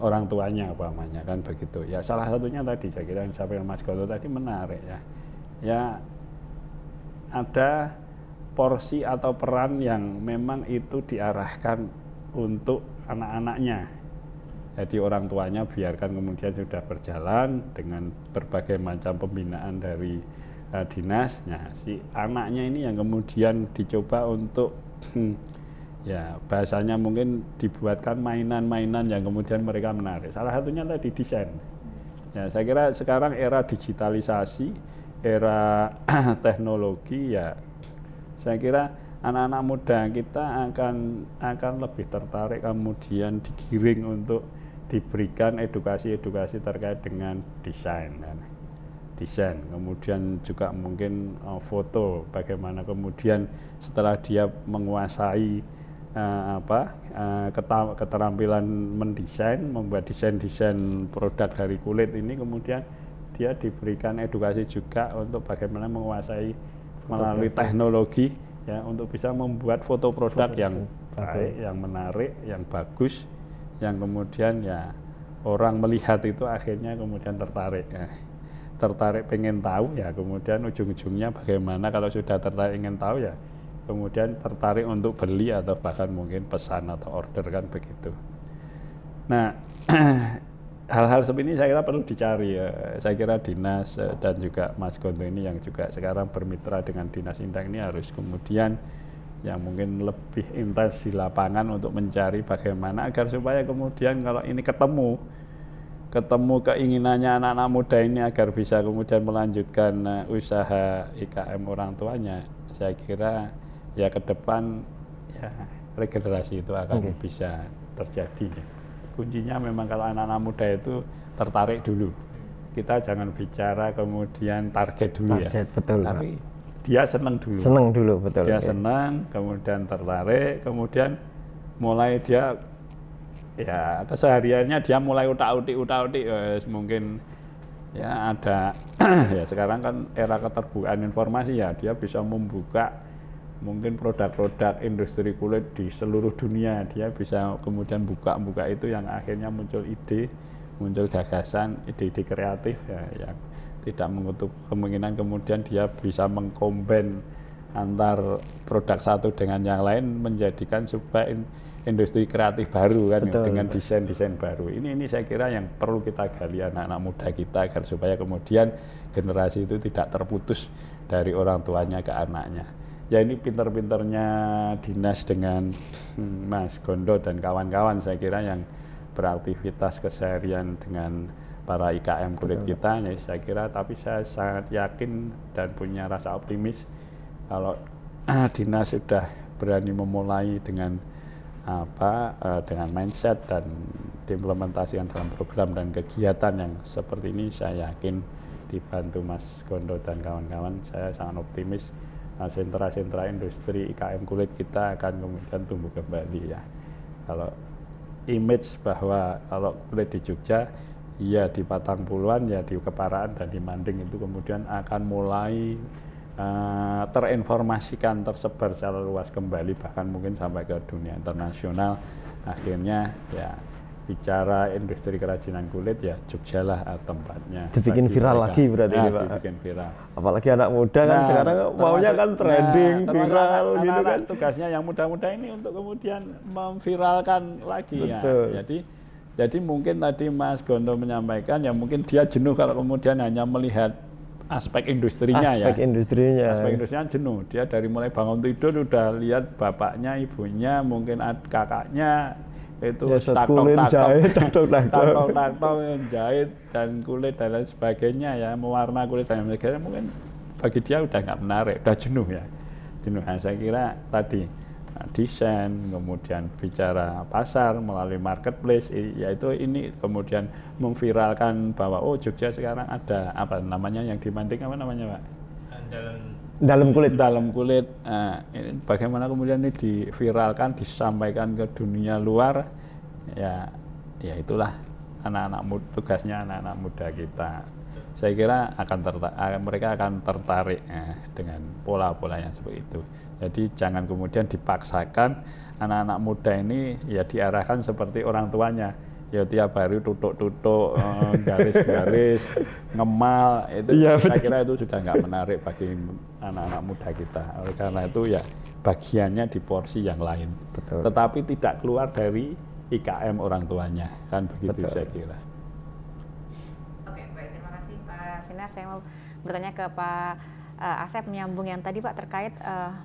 orang tuanya umpamanya kan begitu. Ya salah satunya tadi saya kira yang disampaikan Mas Gondo tadi menarik ya. Ya ada porsi atau peran yang memang itu diarahkan untuk anak-anaknya. Jadi orang tuanya biarkan kemudian sudah berjalan dengan berbagai macam pembinaan dari dinas. Nah, si anaknya ini yang kemudian dicoba untuk ya bahasanya mungkin dibuatkan mainan-mainan yang kemudian mereka menarik. Salah satunya tadi desain. Ya, saya kira sekarang era digitalisasi, era teknologi ya saya kira anak-anak muda kita akan lebih tertarik kemudian digiring untuk diberikan edukasi-edukasi terkait dengan desain kan. Desain, kemudian juga mungkin foto, bagaimana kemudian setelah dia menguasai keterampilan mendesain, membuat desain-desain produk dari kulit ini, kemudian dia diberikan edukasi juga untuk bagaimana menguasai melalui teknologi ya untuk bisa membuat foto produk yang baik, yang menarik, yang bagus, yang kemudian ya orang melihat itu akhirnya kemudian tertarik ya. Tertarik pengen tahu ya, kemudian ujung-ujungnya bagaimana kalau sudah tertarik ingin tahu ya kemudian tertarik untuk beli atau bahkan mungkin pesan atau order kan begitu. Nah hal-hal seperti ini saya kira perlu dicari ya. Saya kira dinas dan juga Mas Gondo ini yang juga sekarang bermitra dengan dinas Indak ini harus kemudian yang mungkin lebih intens di lapangan untuk mencari bagaimana agar supaya kemudian kalau ini ketemu ketemu keinginannya anak-anak muda ini agar bisa kemudian melanjutkan usaha IKM orang tuanya, saya kira ya ke depan ya regenerasi itu akan bisa terjadi. Kuncinya memang kalau anak-anak muda itu tertarik dulu. Kita jangan bicara kemudian target dulu ya. Betul, tapi dia senang dulu. Senang dulu, betul. Dia senang, kemudian tertarik, kemudian mulai dia ya kesehariannya dia mulai utak-utik mungkin ya ada ya sekarang kan era keterbukaan informasi ya, dia bisa membuka mungkin produk-produk industri kulit di seluruh dunia, dia bisa kemudian buka itu yang akhirnya muncul ide, muncul gagasan, ide-ide kreatif ya, yang tidak menutup kemungkinan kemudian dia bisa mengkombin antar produk satu dengan yang lain menjadikan sebuah industri kreatif baru kan. Betul, dengan desain-desain baru. Ini saya kira yang perlu kita gali anak-anak muda kita agar supaya kemudian generasi itu tidak terputus dari orang tuanya ke anaknya. Ya ini pinter-pinternya dinas dengan Mas Gondo dan kawan-kawan saya kira yang beraktivitas keseharian dengan para IKM kulit kita, ya saya kira, tapi saya sangat yakin dan punya rasa optimis kalau dinas sudah berani memulai dengan dengan mindset dan diimplementasikan dalam program dan kegiatan yang seperti ini, saya yakin dibantu Mas Gondo dan kawan-kawan, saya sangat optimis sentra-sentra industri IKM kulit kita akan kemudian tumbuh kembali ya. Kalau image bahwa kalau kulit di Jogja, ya di Patang Puluhan, ya di Keparaan dan di Manding itu kemudian akan mulai terinformasikan, tersebar secara luas kembali, bahkan mungkin sampai ke dunia internasional. Akhirnya ya bicara industri kerajinan kulit ya Jogja lah tempatnya. Dibikin viral mereka. Lagi berarti ya, Pak. Dibikin viral. Apalagi anak muda kan sekarang maunya kan trending, viral gitu kan. Tugasnya yang muda-muda ini untuk kemudian memviralkan lagi. Betul. Ya. Jadi mungkin tadi Mas Gondo menyampaikan ya mungkin dia jenuh kalau kemudian hanya melihat aspek industrinya Aspek industrinya jenuh. Dia dari mulai bangun tidur udah lihat bapaknya, ibunya, mungkin kakaknya itu taktok jahit dan kulit dan lain sebagainya ya, mewarna kulit dan lain sebagainya, mungkin bagi dia udah nggak menarik, udah jenuh ya. Nah, saya kira tadi desain, kemudian bicara pasar melalui marketplace, yaitu ini kemudian memviralkan bahwa oh Jogja sekarang ada apa namanya yang di Manding, apa namanya Pak? Dalam kulit. Ini bagaimana kemudian ini diviralkan, disampaikan ke dunia luar, ya itulah tugasnya anak-anak muda kita. Saya kira mereka akan tertarik dengan pola-pola yang seperti itu. Jadi jangan kemudian dipaksakan anak-anak muda ini ya diarahkan seperti orang tuanya. Ya tiap hari tutuk-tutuk, garis-garis, ngemal, itu ya, saya kira itu sudah nggak menarik bagi anak-anak muda kita. Oleh karena itu ya bagiannya di porsi yang lain. Betul. Tetapi tidak keluar dari IKM orang tuanya, kan begitu. Betul. Saya kira. Oke, baik, terima kasih Pak Sinar. Saya mau bertanya ke Pak Asep menyambung yang tadi Pak terkait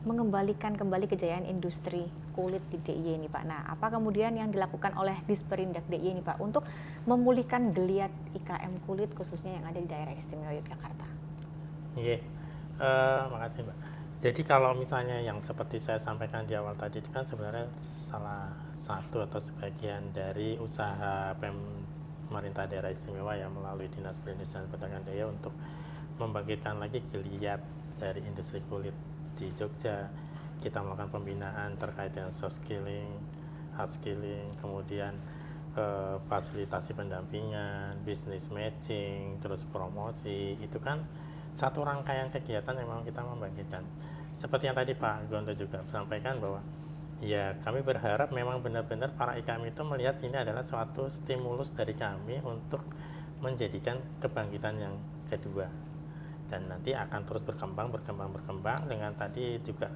mengembalikan kembali kejayaan industri kulit di DIY ini Pak. Nah, apa kemudian yang dilakukan oleh Disperindak DIY ini Pak untuk memulihkan geliat IKM kulit khususnya yang ada di daerah istimewa Yogyakarta? Iya, makasih Mbak. Jadi kalau misalnya yang seperti saya sampaikan di awal tadi itu kan sebenarnya salah satu atau sebagian dari usaha pemerintah daerah istimewa yang melalui Dinas Perindustrian dan Perdagangan Daya untuk membangkitkan lagi geliat dari industri kulit di Jogja. Kita melakukan pembinaan terkait dengan soft skilling, hard skilling, kemudian fasilitasi pendampingan, business matching, terus promosi. Itu kan satu rangkaian kegiatan yang memang kita membangkitkan. Seperti yang tadi Pak Gondo juga sampaikan bahwa ya kami berharap memang benar-benar para IKM itu melihat ini adalah suatu stimulus dari kami untuk menjadikan kebangkitan yang kedua. Dan nanti akan terus berkembang dengan tadi juga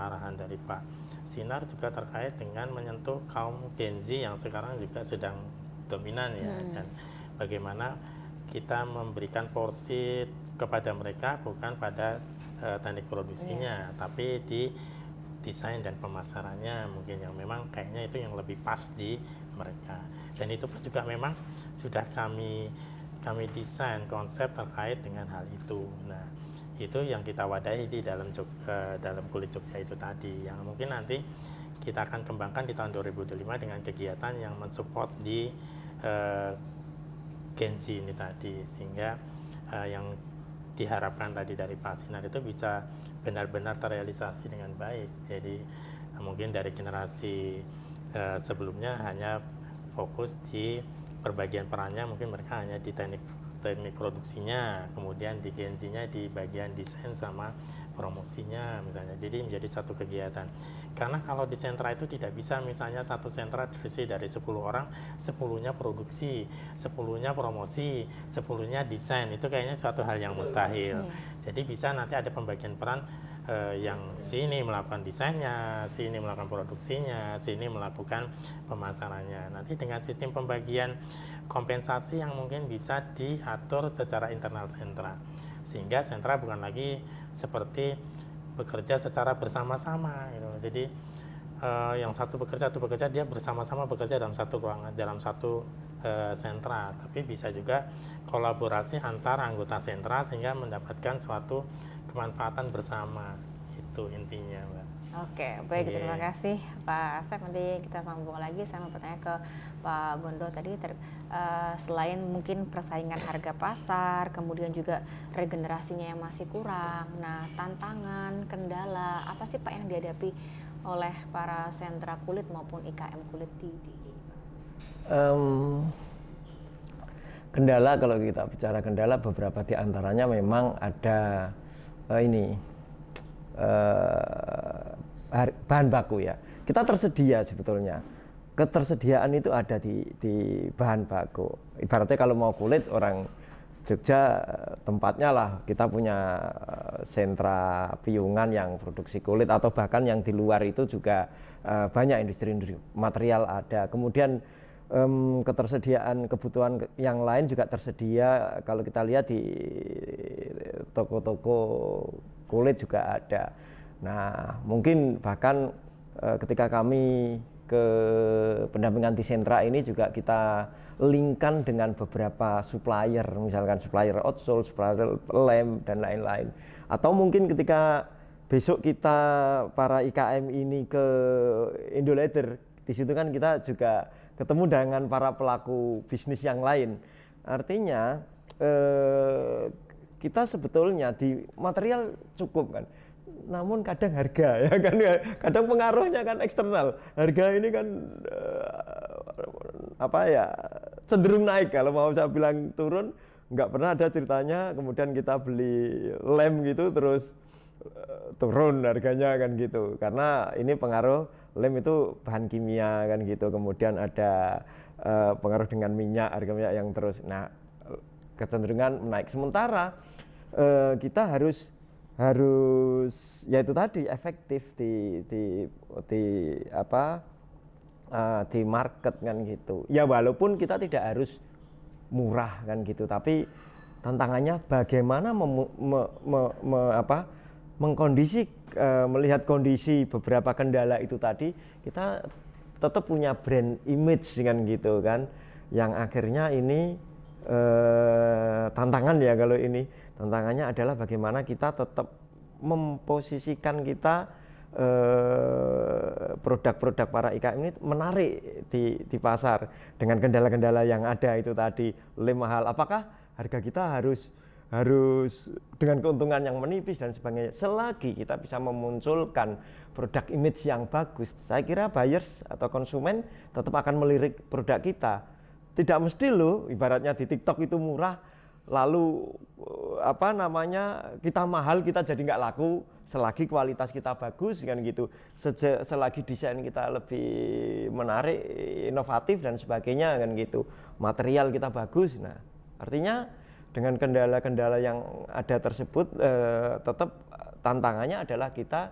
arahan dari Pak Sinar juga terkait dengan menyentuh kaum Gen Z yang sekarang juga sedang dominan ya, dan bagaimana kita memberikan porsi kepada mereka bukan pada teknik produksinya, tapi di desain dan pemasarannya mungkin yang memang kayaknya itu yang lebih pas di mereka. Dan itu pun juga memang sudah kami desain konsep terkait dengan hal itu. Nah, itu yang kita wadahi di dalam kulit Jogja itu tadi, yang mungkin nanti kita akan kembangkan di tahun 2025 dengan kegiatan yang mensupport di Gensi ini tadi, sehingga yang diharapkan tadi dari Pak Sinar itu bisa benar-benar terrealisasi dengan baik. Jadi mungkin dari generasi sebelumnya hanya fokus di perbagian perannya, mungkin mereka hanya di teknik produksinya, kemudian di Gensinya di bagian desain sama promosinya misalnya. Jadi menjadi satu kegiatan. Karena kalau di sentra itu tidak bisa misalnya satu sentra terisi dari 10 orang, 10-nya produksi, 10-nya promosi, 10-nya desain. Itu kayaknya suatu hal yang mustahil. Jadi bisa nanti ada pembagian peran yang sini melakukan desainnya, sini melakukan produksinya, sini melakukan pemasarannya. Nanti dengan sistem pembagian kompensasi yang mungkin bisa diatur secara internal sentra, sehingga sentra bukan lagi seperti bekerja secara bersama-sama gitu. Jadi yang satu bekerja dia bersama-sama bekerja dalam satu ruangan, dalam satu sentra, tapi bisa juga kolaborasi antar anggota sentra sehingga mendapatkan suatu kemanfaatan bersama. Itu intinya, Mbak. Oke, baik, terima kasih Pak Asep. Nanti kita sambung lagi. Saya mau bertanya ke Pak Gondo tadi, selain mungkin persaingan harga pasar, kemudian juga regenerasinya yang masih kurang. Nah, tantangan, kendala, apa sih Pak yang dihadapi oleh para sentra kulit maupun IKM kulit di kendala, kalau kita bicara kendala, beberapa di antaranya memang ada bahan baku ya. Kita tersedia sebetulnya. Ketersediaan itu ada di bahan baku. Ibaratnya kalau mau kulit, orang Jogja tempatnya lah, kita punya sentra Piungan yang produksi kulit, atau bahkan yang di luar itu juga banyak industri material ada. Kemudian ketersediaan kebutuhan yang lain juga tersedia. Kalau kita lihat di toko-toko kulit juga ada. Nah, mungkin bahkan ketika kami ke pendampingan di sentra ini juga kita linkkan dengan beberapa supplier, misalkan supplier outsole, supplier lem, dan lain-lain. Atau mungkin ketika besok kita para IKM ini ke Indolader, di situ kan kita juga ketemu dengan para pelaku bisnis yang lain. Artinya kita sebetulnya di material cukup kan, namun kadang harga ya kan, kadang pengaruhnya kan eksternal. Harga ini kan cenderung naik. Kalau mau saya bilang turun, nggak pernah ada ceritanya kemudian kita beli lem gitu terus turun harganya kan gitu, karena ini pengaruh lem itu bahan kimia kan gitu. Kemudian ada pengaruh dengan minyak, harga minyak yang terus, nah kecenderungan menaik. Sementara kita harus ya itu tadi, efektif di market kan gitu. Ya walaupun kita tidak harus murah kan gitu, tapi tantangannya bagaimana melihat kondisi beberapa kendala itu tadi, kita tetap punya brand image kan gitu kan, yang akhirnya ini tantangan ya. Kalau ini tantangannya adalah bagaimana kita tetap memposisikan kita produk-produk para IKM ini menarik di pasar dengan kendala-kendala yang ada itu tadi. Lem mahal, apakah harga kita harus dengan keuntungan yang menipis dan sebagainya. Selagi kita bisa memunculkan produk image yang bagus, saya kira buyers atau konsumen tetap akan melirik produk kita. Tidak mesti loh, ibaratnya di TikTok itu murah, lalu kita mahal, kita jadi nggak laku. Selagi kualitas kita bagus kan gitu, selagi desain kita lebih menarik, inovatif dan sebagainya kan gitu, material kita bagus. Nah, artinya dengan kendala-kendala yang ada tersebut, tetap tantangannya adalah kita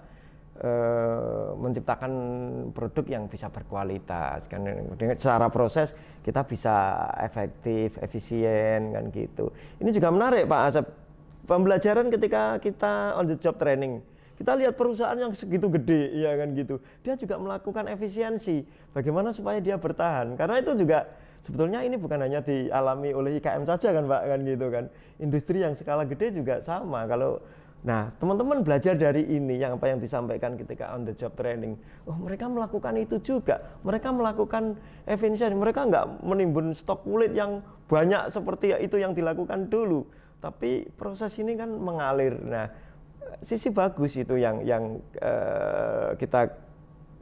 menciptakan produk yang bisa berkualitas kan. Dengan secara proses kita bisa efektif, efisien kan gitu. Ini juga menarik Pak Asep, pembelajaran ketika kita on the job training, Kita lihat perusahaan yang segitu gede, ya kan gitu. Dia juga melakukan efisiensi. Bagaimana supaya dia bertahan? Karena itu juga sebetulnya ini bukan hanya dialami oleh IKM saja kan Pak, kan gitu kan. Industri yang skala gede juga sama. Nah, teman-teman belajar dari ini yang apa yang disampaikan ketika on the job training. Oh, mereka melakukan itu juga. Mereka melakukan efisiensi. Mereka nggak menimbun stok kulit yang banyak seperti itu yang dilakukan dulu. Tapi proses ini kan mengalir. Nah, sisi bagus itu yang kita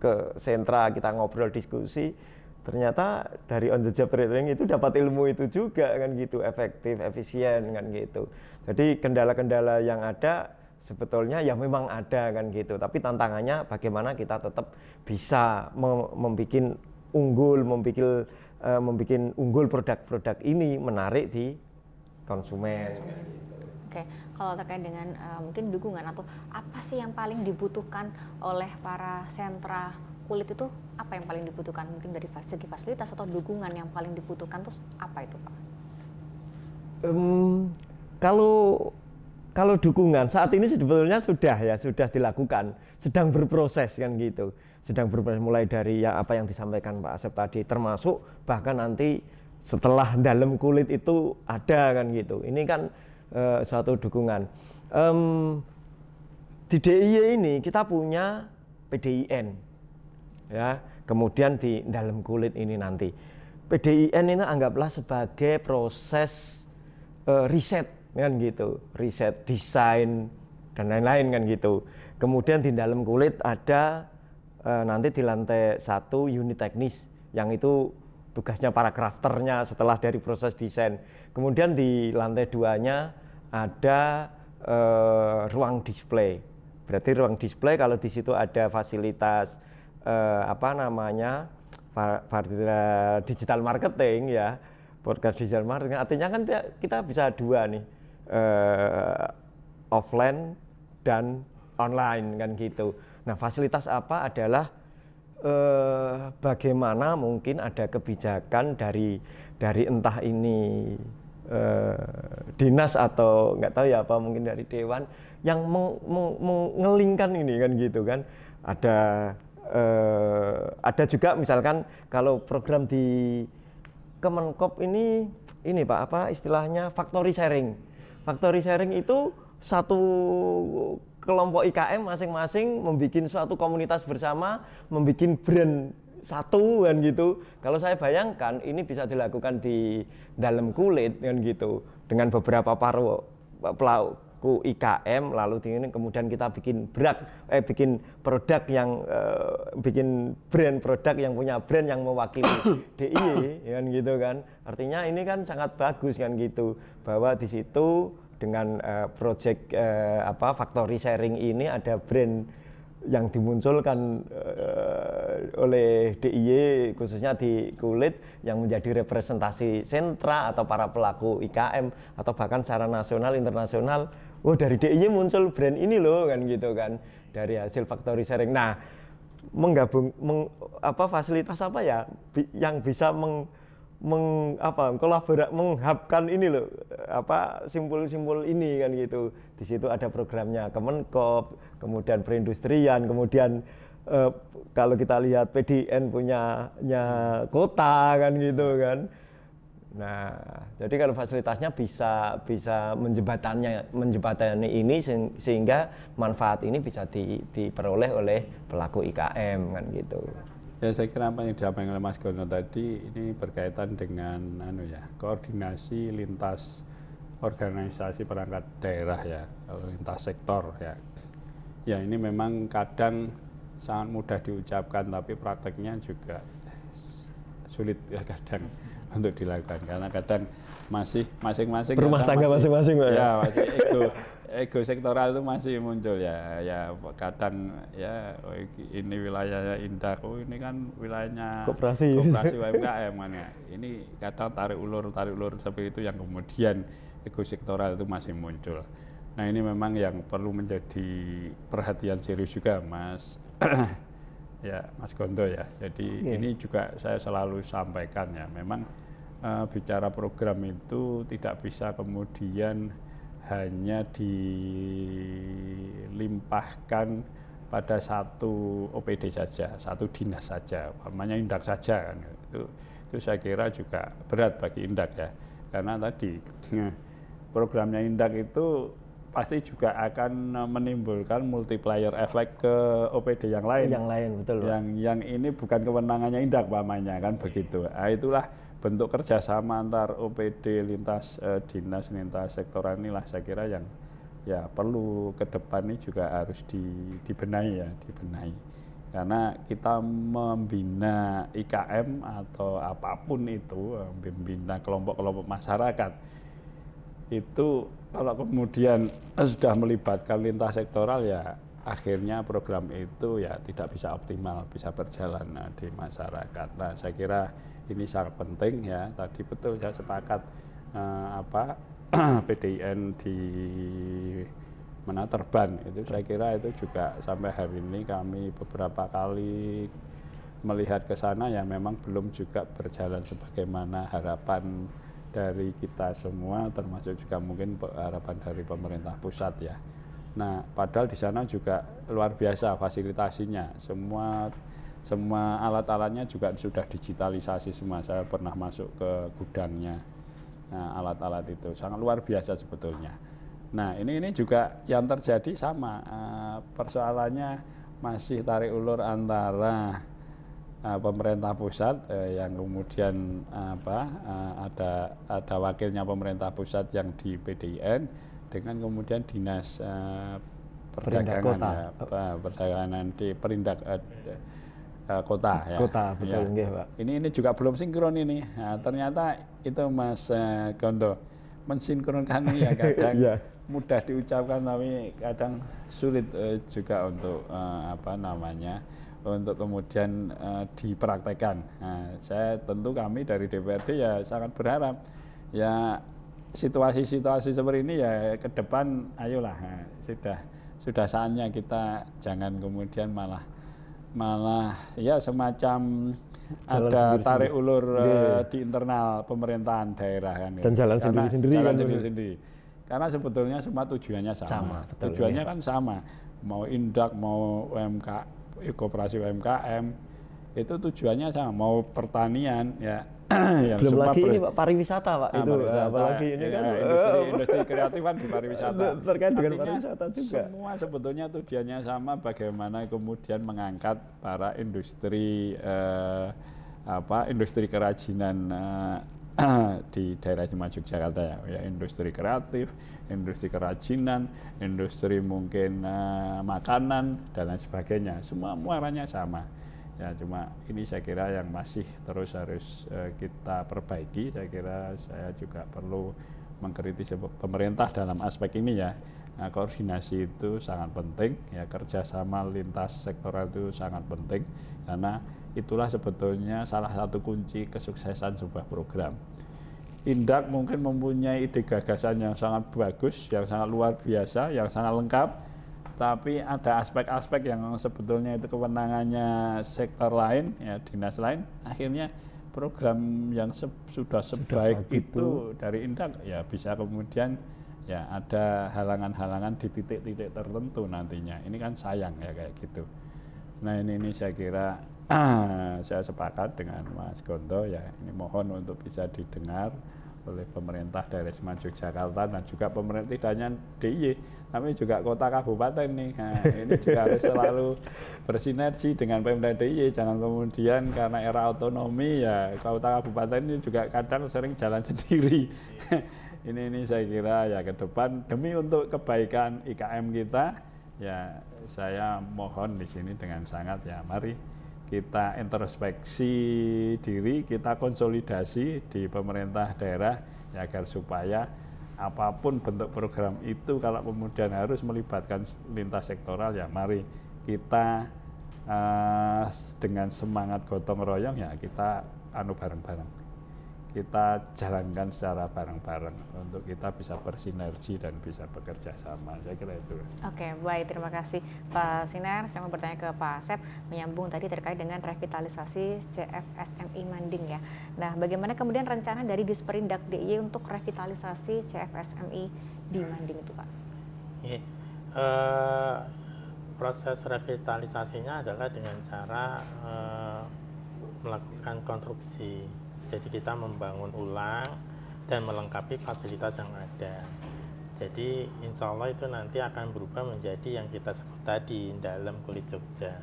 ke sentra, kita ngobrol diskusi. Ternyata dari on the job training itu dapat ilmu itu juga kan gitu, efektif, efisien kan gitu. Jadi kendala-kendala yang ada sebetulnya ya memang ada kan gitu, tapi tantangannya bagaimana kita tetap bisa membuat unggul produk-produk ini menarik di konsumen. Oke, kalau terkait dengan mungkin dukungan atau apa sih yang paling dibutuhkan oleh para sentra kulit itu, apa yang paling dibutuhkan mungkin dari segi fasilitas atau dukungan yang paling dibutuhkan tuh apa itu Pak? Kalau dukungan saat ini sebetulnya sudah dilakukan, sedang berproses kan gitu, sedang berproses mulai dari ya apa yang disampaikan Pak Asep tadi, termasuk bahkan nanti setelah dalam kulit itu ada kan gitu. Ini kan suatu dukungan. Di DIY ini kita punya PDIN. Ya, kemudian di dalam kulit ini nanti PDIN ini anggaplah sebagai proses riset kan gitu, riset desain dan lain-lain kan gitu. Kemudian di dalam kulit ada nanti di lantai 1 unit teknis yang itu tugasnya para crafternya setelah dari proses desain. Kemudian di lantai 2-nya ada ruang display. Berarti ruang display kalau di situ ada fasilitas digital marketing ya, podcast digital marketing. Artinya kan kita bisa dua nih, offline dan online kan gitu. Nah, fasilitas apa adalah bagaimana mungkin ada kebijakan dari entah ini dinas atau nggak tahu ya apa, mungkin dari dewan yang mengelingkan ini kan gitu kan. Ada juga misalkan kalau program di Kemenkop ini Pak, apa istilahnya, factory sharing. Factory sharing itu satu kelompok IKM masing-masing membuat suatu komunitas bersama, membuat brand satu kan gitu. Kalau saya bayangkan ini bisa dilakukan di dalam kulit kan gitu, dengan beberapa pelaku IKM, lalu kemudian kita bikin produk yang bikin brand produk yang punya brand yang mewakili DIY kan gitu kan. Artinya ini kan sangat bagus kan gitu, bahwa di situ dengan project factory sharing ini ada brand yang dimunculkan oleh DIY khususnya di kulit yang menjadi representasi sentra atau para pelaku IKM atau bahkan secara nasional internasional. Oh, dari DIY muncul brand ini loh kan gitu kan, dari hasil factory sharing. Nah, fasilitas apa ya yang bisa menghubkan ini loh, simpul-simpul ini kan gitu. Di situ ada programnya Kemenkop, kemudian perindustrian, kemudian kalau kita lihat PDN punya kota kan gitu kan. Nah, jadi kalau fasilitasnya bisa menjembatani ini sehingga manfaat ini bisa diperoleh oleh pelaku IKM kan gitu. Ya, saya kira apa yang disampaikan oleh Mas Gono tadi ini berkaitan dengan koordinasi lintas organisasi perangkat daerah ya, lintas sektor ya. Ya, ini memang kadang sangat mudah diucapkan tapi prakteknya juga sulit ya kadang untuk dilakukan, karena kadang masih masing-masing rumah tangga masing-masing ya, masih ego sektoral itu masih muncul ya kadang ya ini wilayahnya Indah, ini kan wilayahnya koperasi UMKM kan ya, ini kadang tarik ulur seperti itu yang kemudian ego sektoral itu masih muncul. Nah, ini memang yang perlu menjadi perhatian serius juga Mas ya Mas Gondo ya. Jadi ini juga saya selalu sampaikan ya, memang bicara program itu tidak bisa kemudian hanya dilimpahkan pada satu OPD saja, satu dinas saja, namanya Indak saja kan. Itu saya kira juga berat bagi Indak ya, karena tadi programnya Indak itu pasti juga akan menimbulkan multiplier effect ke OPD yang lain. Yang lain, betul. Yang ini bukan kewenangannya Indak pamannya kan begitu. Nah, itulah bentuk kerjasama antar OPD lintas dinas, lintas sektoral inilah saya kira yang ya perlu ke depan ini juga harus dibenahi ya, dibenahi. Karena kita membina IKM atau apapun itu, membina kelompok-kelompok masyarakat, itu kalau kemudian sudah melibatkan lintas sektoral ya akhirnya program itu ya tidak bisa optimal, bisa berjalan di masyarakat. Nah, saya kira ini sangat penting ya. Tadi betul saya sepakat PDIN di mana Terban itu saya kira itu juga sampai hari ini kami beberapa kali melihat ke sana ya memang belum juga berjalan sebagaimana harapan dari kita semua, termasuk juga mungkin harapan dari pemerintah pusat ya. Nah, padahal di sana juga luar biasa fasilitasinya, semua alat-alatnya juga sudah digitalisasi semua. Saya pernah masuk ke gudangnya. Nah, alat-alat itu sangat luar biasa sebetulnya. Nah, ini juga yang terjadi sama, persoalannya masih tarik ulur antara pemerintah pusat yang kemudian ada wakilnya pemerintah pusat yang di PDIN dengan kemudian dinas perdagangan ya, perdagangan di Perindak kota ya. Kota, betul ya. nggih, Pak. Ini juga belum sinkron ini. Nah, ternyata itu Mas Gondo mensinkronkan ya kadang mudah diucapkan tapi kadang sulit juga untuk untuk kemudian dipraktekkan. Nah, saya tentu kami dari DPRD ya sangat berharap ya situasi-situasi seperti ini ya ke depan ayolah sudah saatnya kita jangan kemudian malah ya semacam ada tarik ulur di internal pemerintahan daerah kan. Dan jalan sendiri-sendiri. Karena sebetulnya semua tujuannya sama. Tujuannya kan sama. Mau Indak, mau koperasi UMKM itu tujuannya sama. Mau pertanian ya. Yang belum lagi ini Pak pariwisata Pak itu apalagi ini kan industri kreatif kan di pariwisata terkait dengan pariwisata juga. Semua sebetulnya tujuannya sama, bagaimana kemudian mengangkat para industri industri kerajinan di daerah Yogyakarta ya, industri kreatif, industri kerajinan, industri mungkin makanan dan lain sebagainya, semua muaranya sama. Ya, cuma ini saya kira yang masih terus harus kita perbaiki. Saya kira saya juga perlu mengkritisi pemerintah dalam aspek ini ya. Nah, koordinasi itu sangat penting ya, kerjasama lintas sektoral itu sangat penting karena itulah sebetulnya salah satu kunci kesuksesan sebuah program. Indak mungkin mempunyai ide gagasan yang sangat bagus, yang sangat luar biasa, yang sangat lengkap. Tapi ada aspek-aspek yang sebetulnya itu kewenangannya sektor lain, ya dinas lain. Akhirnya program yang sudah sebaik itu dari Indak ya bisa kemudian ya ada halangan-halangan di titik-titik tertentu nantinya. Ini kan sayang ya kayak gitu. Nah ini saya kira saya sepakat dengan Mas Gondo ya, ini mohon untuk bisa didengar oleh pemerintah daerah Yogyakarta dan juga pemerintah tidak hanya DIY tapi juga kota kabupaten nih. Nah, ini juga harus selalu bersinergi dengan Pemda DIY, jangan kemudian karena era otonomi ya kota kabupaten ini juga kadang sering jalan sendiri. ini saya kira ya ke depan demi untuk kebaikan IKM kita ya saya mohon di sini dengan sangat ya mari kita introspeksi diri, kita konsolidasi di pemerintah daerah ya, agar supaya apapun bentuk program itu kalau kemudian harus melibatkan lintas sektoral ya mari kita dengan semangat gotong royong ya kita bareng-bareng. kita jalankan secara bareng-bareng untuk kita bisa bersinergi dan bisa bekerja sama. Saya kira itu. Oke, baik, terima kasih Pak Sinar. Saya mau bertanya ke Pak Asep, menyambung tadi terkait dengan revitalisasi CFSMI Manding ya. Nah, bagaimana kemudian rencana dari Disperindak DIY untuk revitalisasi CFSMI di Manding itu, Pak? Proses revitalisasinya adalah dengan cara melakukan konstruksi. Jadi kita membangun ulang dan melengkapi fasilitas yang ada. Jadi insya Allah itu nanti akan berubah menjadi yang kita sebut tadi dalam kulit Jogja.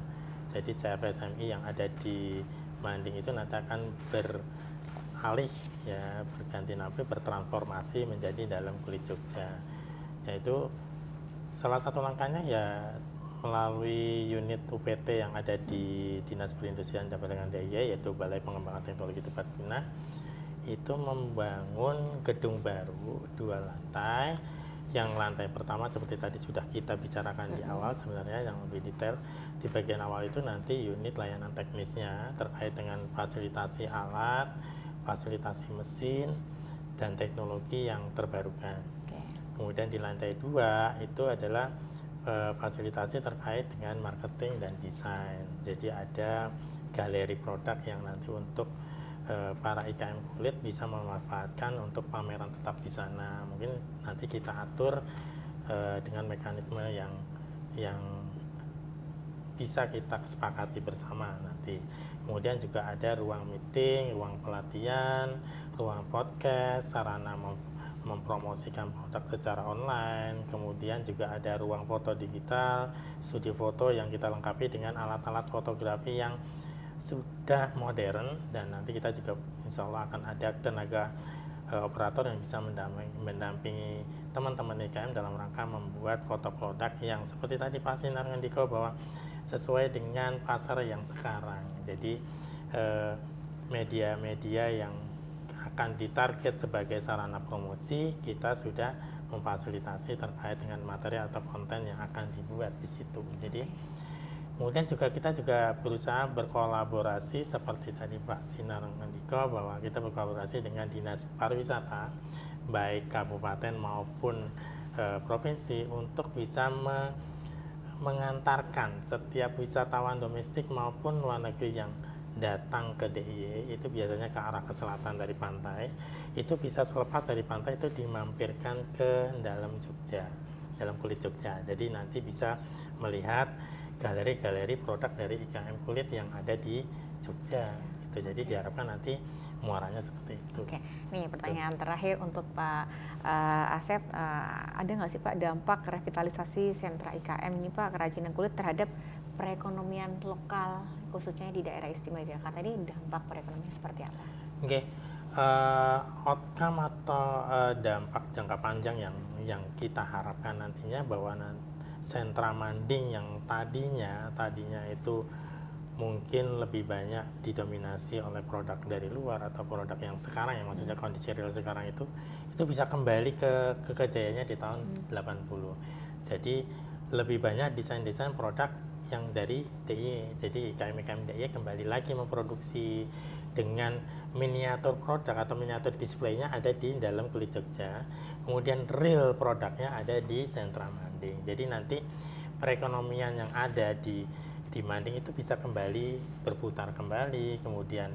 Jadi CFSMI yang ada di Manding itu nanti akan beralih ya, berganti nama, bertransformasi menjadi dalam kulit Jogja. Yaitu salah satu langkahnya ya melalui unit UPT yang ada di Dinas Perindustrian dan Perdagangan DIY, yaitu Balai Pengembangan Teknologi Tepat Guna, itu membangun gedung baru 2 lantai. Yang lantai pertama seperti tadi sudah kita bicarakan di awal, sebenarnya yang lebih detail di bagian awal itu nanti unit layanan teknisnya terkait dengan fasilitasi alat, fasilitasi mesin, dan teknologi yang terbarukan. Kemudian di lantai 2 itu adalah fasilitasi terkait dengan marketing dan desain. Jadi ada galeri produk yang nanti untuk para IKM kulit bisa memanfaatkan untuk pameran tetap di sana. Mungkin nanti kita atur dengan mekanisme yang bisa kita sepakati bersama nanti. Kemudian juga ada ruang meeting, ruang pelatihan, ruang podcast, sarana mempromosikan produk secara online, kemudian juga ada ruang foto digital, studio foto yang kita lengkapi dengan alat-alat fotografi yang sudah modern, dan nanti kita juga insya Allah akan ada tenaga operator yang bisa mendampingi teman-teman IKM dalam rangka membuat foto produk yang seperti tadi Pak Sinar ngendiko bahwa sesuai dengan pasar yang sekarang. Jadi media-media yang akan ditarget sebagai sarana promosi, kita sudah memfasilitasi terkait dengan materi atau konten yang akan dibuat di situ. Jadi kemudian juga kita juga berusaha berkolaborasi seperti tadi Pak Sinar ngendiko bahwa kita berkolaborasi dengan Dinas Pariwisata baik kabupaten maupun provinsi untuk bisa mengantarkan setiap wisatawan domestik maupun luar negeri yang datang ke DIY itu biasanya ke arah ke selatan dari pantai, itu bisa selepas dari pantai itu dimampirkan ke dalam Jogja, dalam kulit Jogja. Jadi nanti bisa melihat galeri-galeri produk dari IKM kulit yang ada di Jogja. Gitu. Jadi diharapkan nanti muaranya seperti itu. Oke, nih pertanyaan terakhir untuk Pak Asep, ada nggak sih Pak dampak revitalisasi sentra IKM ini Pak, kerajinan kulit terhadap perekonomian lokal khususnya di daerah istimewa Yogyakarta ini, dampak perekonomian seperti apa? Oke, outcome atau dampak jangka panjang yang kita harapkan nantinya bahwa sentra Manding yang tadinya itu mungkin lebih banyak didominasi oleh produk dari luar atau produk yang sekarang yang maksudnya kondisi real sekarang itu bisa kembali ke kejayaannya di tahun 80. Jadi lebih banyak desain-desain produk yang dari DIY. Jadi IKM DIY kembali lagi memproduksi dengan miniatur produk atau miniatur displaynya ada di dalam kulit Jogja. Kemudian real produknya ada di sentra Manding. Jadi nanti perekonomian yang ada di Manding itu bisa kembali berputar kembali, kemudian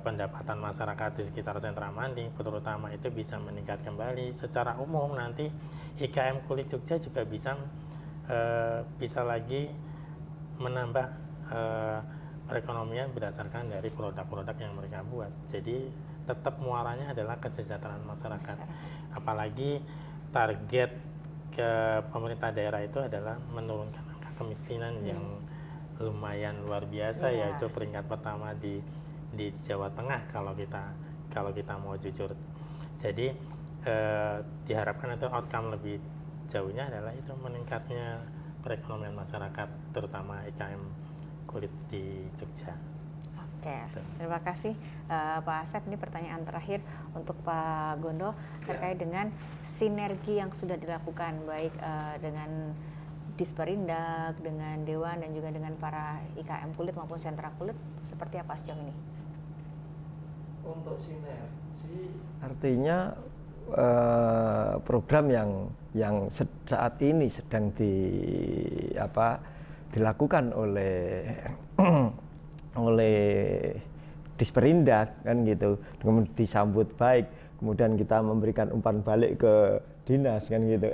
pendapatan masyarakat di sekitar sentra Manding terutama itu bisa meningkat kembali. Secara umum nanti IKM kulit Jogja juga bisa lagi menambah perekonomian berdasarkan dari produk-produk yang mereka buat. Jadi tetap muaranya adalah kesejahteraan masyarakat. Apalagi target ke pemerintah daerah itu adalah menurunkan angka kemiskinan yang lumayan luar biasa, yaitu peringkat pertama di Jawa Tengah kalau kita mau jujur. Jadi diharapkan itu outcome lebih jauhnya adalah itu meningkatnya perekonomian masyarakat terutama IKM kulit di Jogja. Oke, terima kasih Pak Asep. Ini pertanyaan terakhir untuk Pak Gondo terkait dengan sinergi yang sudah dilakukan baik dengan Disperindak, dengan Dewan dan juga dengan para IKM kulit maupun sentra kulit, seperti apa sejauh ini? Untuk sinergi artinya program yang saat ini sedang dilakukan oleh oleh Disperindak kan gitu, kemudian disambut baik, kemudian kita memberikan umpan balik ke dinas kan gitu,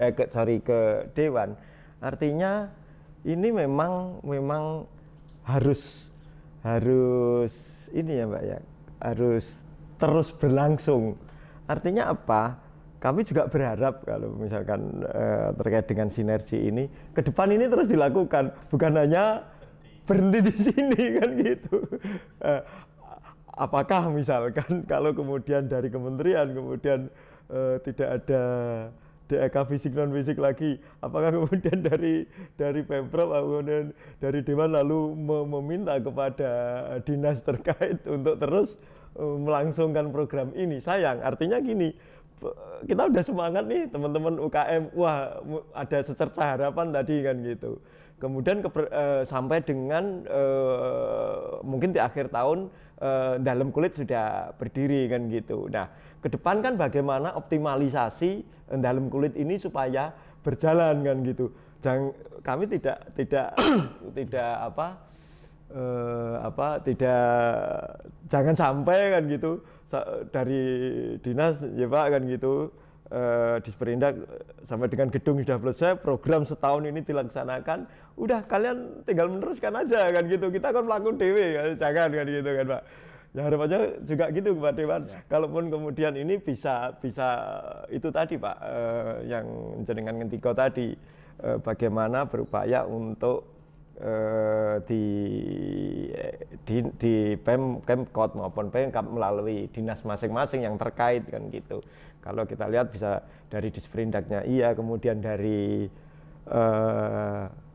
ke dewan. Artinya ini memang harus ini ya Mbak ya, harus terus berlangsung. Artinya apa? Kami juga berharap kalau misalkan terkait dengan sinergi ini, ke depan ini terus dilakukan, bukan hanya berhenti di sini kan gitu. Apakah misalkan kalau kemudian dari kementerian kemudian tidak ada DEK fisik non fisik lagi, apakah kemudian dari Pemprov kemudian dari Dewan lalu meminta kepada dinas terkait untuk terus melangsungkan program ini? Sayang, artinya gini, kita udah semangat nih teman-teman UKM, wah ada secerca harapan tadi kan gitu. Kemudian sampai dengan mungkin di akhir tahun Dalam Kulit sudah berdiri kan gitu. Nah, ke depan kan bagaimana optimalisasi Dalam Kulit ini supaya berjalan kan gitu. Kami tidak jangan sampai kan gitu dari dinas ya Pak kan gitu, Disperindak sampai dengan gedung sudah selesai, program setahun ini dilaksanakan, udah kalian tinggal meneruskan aja kan gitu, kita akan melakukan dewe kan, jangan kan gitu kan Pak. Ya harapannya juga gitu Pak Dewan, ya. Kalaupun kemudian ini bisa itu tadi Pak, yang jenengan ngendika tadi, bagaimana berupaya untuk di Pemkot maupun Pemkap melalui dinas masing-masing yang terkait kan gitu. Kalau kita lihat bisa dari Disperindaknya iya, kemudian dari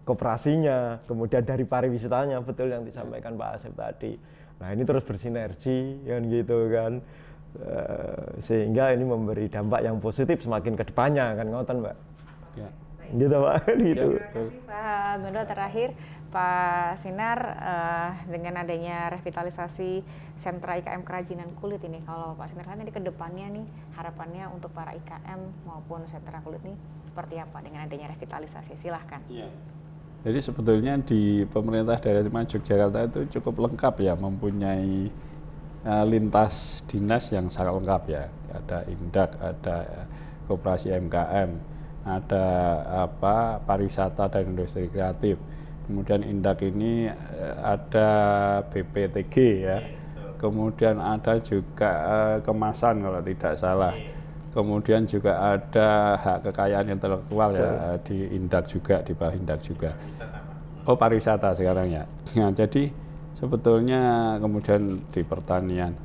koperasinya, kemudian dari pariwisatanya, betul yang disampaikan Pak Asep tadi. Nah ini terus bersinergi kan gitu kan, sehingga ini memberi dampak yang positif semakin ke depannya kan, ngoten Mbak. Ya. Gitu Pak. Gitu. Terima kasih Pak Gondo. Terakhir Pak Sinar, dengan adanya revitalisasi sentra IKM kerajinan kulit ini, kalau Pak Sinar kan ini ke depannya nih harapannya untuk para IKM maupun sentra kulit nih seperti apa dengan adanya revitalisasi? Silahkan. Iya. Jadi sebetulnya di pemerintah daerah istimewa Yogyakarta itu cukup lengkap ya, mempunyai lintas dinas yang sangat lengkap ya. Ada Indak, ada Koperasi MKM, ada pariwisata dan industri kreatif. Kemudian Indak ini ada BPTG ya. Kemudian ada juga kemasan kalau tidak salah. Kemudian juga ada hak kekayaan intelektual ya di Indak juga, di bawah Indak juga. Oh, pariwisata sekarang ya. Nah, jadi sebetulnya kemudian di pertanian.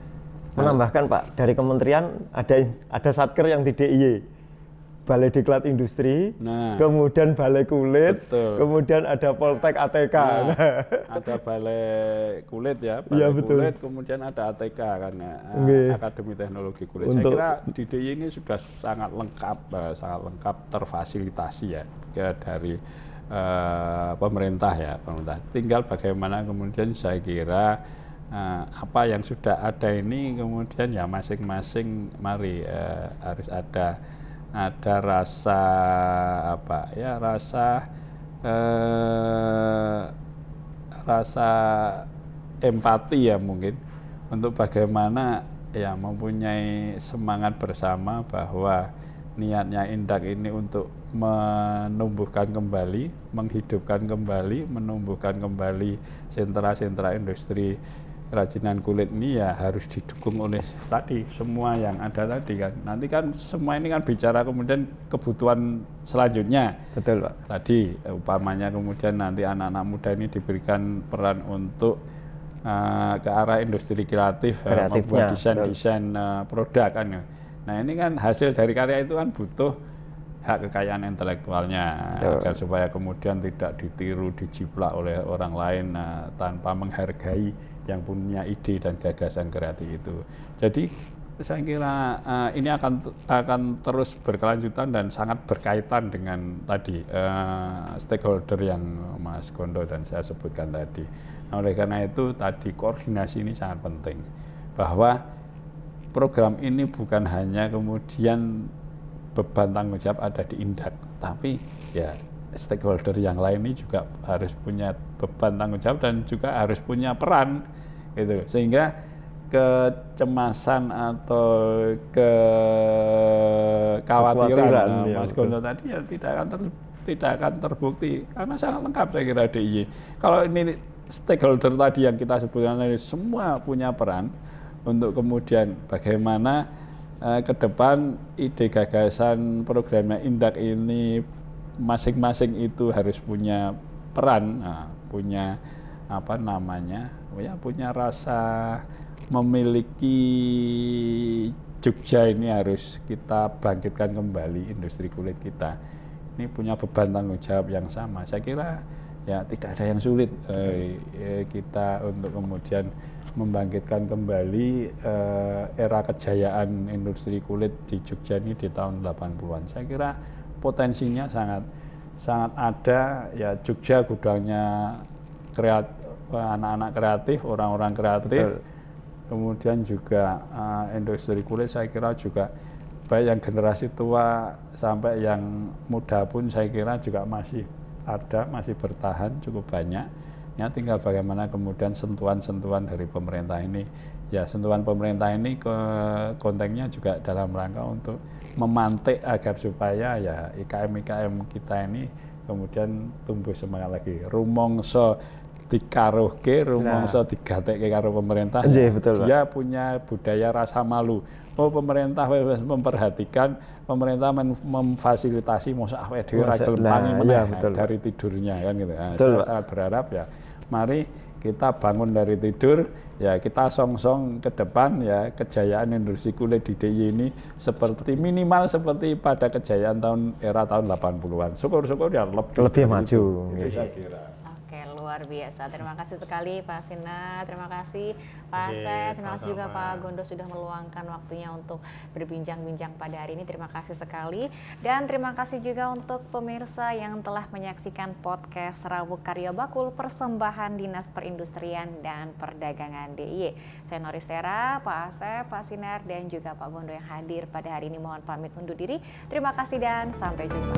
Menambahkan Pak, dari kementerian ada satker yang di DIY. Balai Diklat Industri, kemudian Balai Kulit, betul. Kemudian ada Poltek ATK. Ada Balai Kulit ya, Balai Kulit, kemudian ada ATK kan ya, Akademi Teknologi Kulit. Saya kira di DIY ini sudah sangat lengkap terfasilitasi ya dari pemerintah ya, pemerintah. Tinggal bagaimana kemudian saya kira apa yang sudah ada ini kemudian ya masing-masing mari harus ada rasa rasa empati ya mungkin untuk bagaimana ya mempunyai semangat bersama bahwa niatnya Indak ini untuk menumbuhkan kembali, menghidupkan kembali, menumbuhkan kembali sentra-sentra industri kerajinan kulit ini ya harus didukung oleh tadi semua yang ada tadi kan. Nanti kan semua ini kan bicara kemudian kebutuhan selanjutnya. Betul Pak. Tadi umpamanya kemudian nanti anak-anak muda ini diberikan peran untuk ke arah industri kreatif, membuat desain-desain produk kan. Nah ini kan hasil dari karya itu kan butuh hak kekayaan intelektualnya agar supaya kemudian tidak ditiru, dijiplak oleh orang lain tanpa menghargai yang punya ide dan gagasan kreatif itu. Jadi saya kira ini akan terus berkelanjutan dan sangat berkaitan dengan tadi stakeholder yang Mas Gondo dan saya sebutkan tadi. Nah, oleh karena itu tadi koordinasi ini sangat penting, bahwa program ini bukan hanya kemudian beban tanggung jawab ada di Indak, tapi ya stakeholder yang lain ini juga harus punya beban tanggung jawab dan juga harus punya peran gitu, sehingga kecemasan atau kekhawatiran ya, Mas Gondo tadi ya tidak akan terbukti karena sangat lengkap saya kira DIY. Kalau ini stakeholder tadi yang kita sebutkan tadi semua punya peran untuk kemudian bagaimana ke depan ide gagasan programnya Indak ini masing-masing itu harus punya peran, punya apa namanya, ya punya rasa memiliki Jogja ini harus kita bangkitkan kembali industri kulit kita. Ini punya beban tanggung jawab yang sama. Saya kira ya tidak ada yang sulit kita untuk kemudian membangkitkan kembali era kejayaan industri kulit di Jogja ini di tahun 80-an. Saya kira potensinya sangat ada, ya Jogja gudangnya anak-anak kreatif, orang-orang kreatif. Betul. Kemudian juga industri kulit saya kira juga baik yang generasi tua sampai yang muda pun saya kira juga masih ada, masih bertahan cukup banyak. Ya tinggal bagaimana kemudian sentuhan-sentuhan dari pemerintah ini. Ya sentuhan pemerintah ini ke konteksnya juga dalam rangka untuk memantik agar supaya ya IKM-IKM kita ini kemudian tumbuh semangat lagi. Rumongso dikaruhke, rumongso digatekke karo pemerintah. Betul, dia punya budaya rasa malu. Oh pemerintah memperhatikan, pemerintah memfasilitasi mosok awake dhewe ra gelem dari tidurnya kan gitu. Nah, saya sangat berharap ya mari kita bangun dari tidur, ya kita song-song ke depan ya kejayaan industri kulit di DIY ini seperti minimal seperti pada kejayaan era tahun 80-an. Syukur-syukur ya lebih maju. Itu saya kira. Luar biasa. Terima kasih sekali Pak Sinar, terima kasih Pak Asep, terima kasih juga Pak Gondo sudah meluangkan waktunya untuk berbincang-bincang pada hari ini. Terima kasih sekali. Dan terima kasih juga untuk pemirsa yang telah menyaksikan podcast Rawuh Karya Bakul persembahan Dinas Perindustrian dan Perdagangan DIY. Saya Noristera, Pak Asep, Pak Sinar, dan juga Pak Gondo yang hadir pada hari ini mohon pamit undur diri. Terima kasih dan sampai jumpa.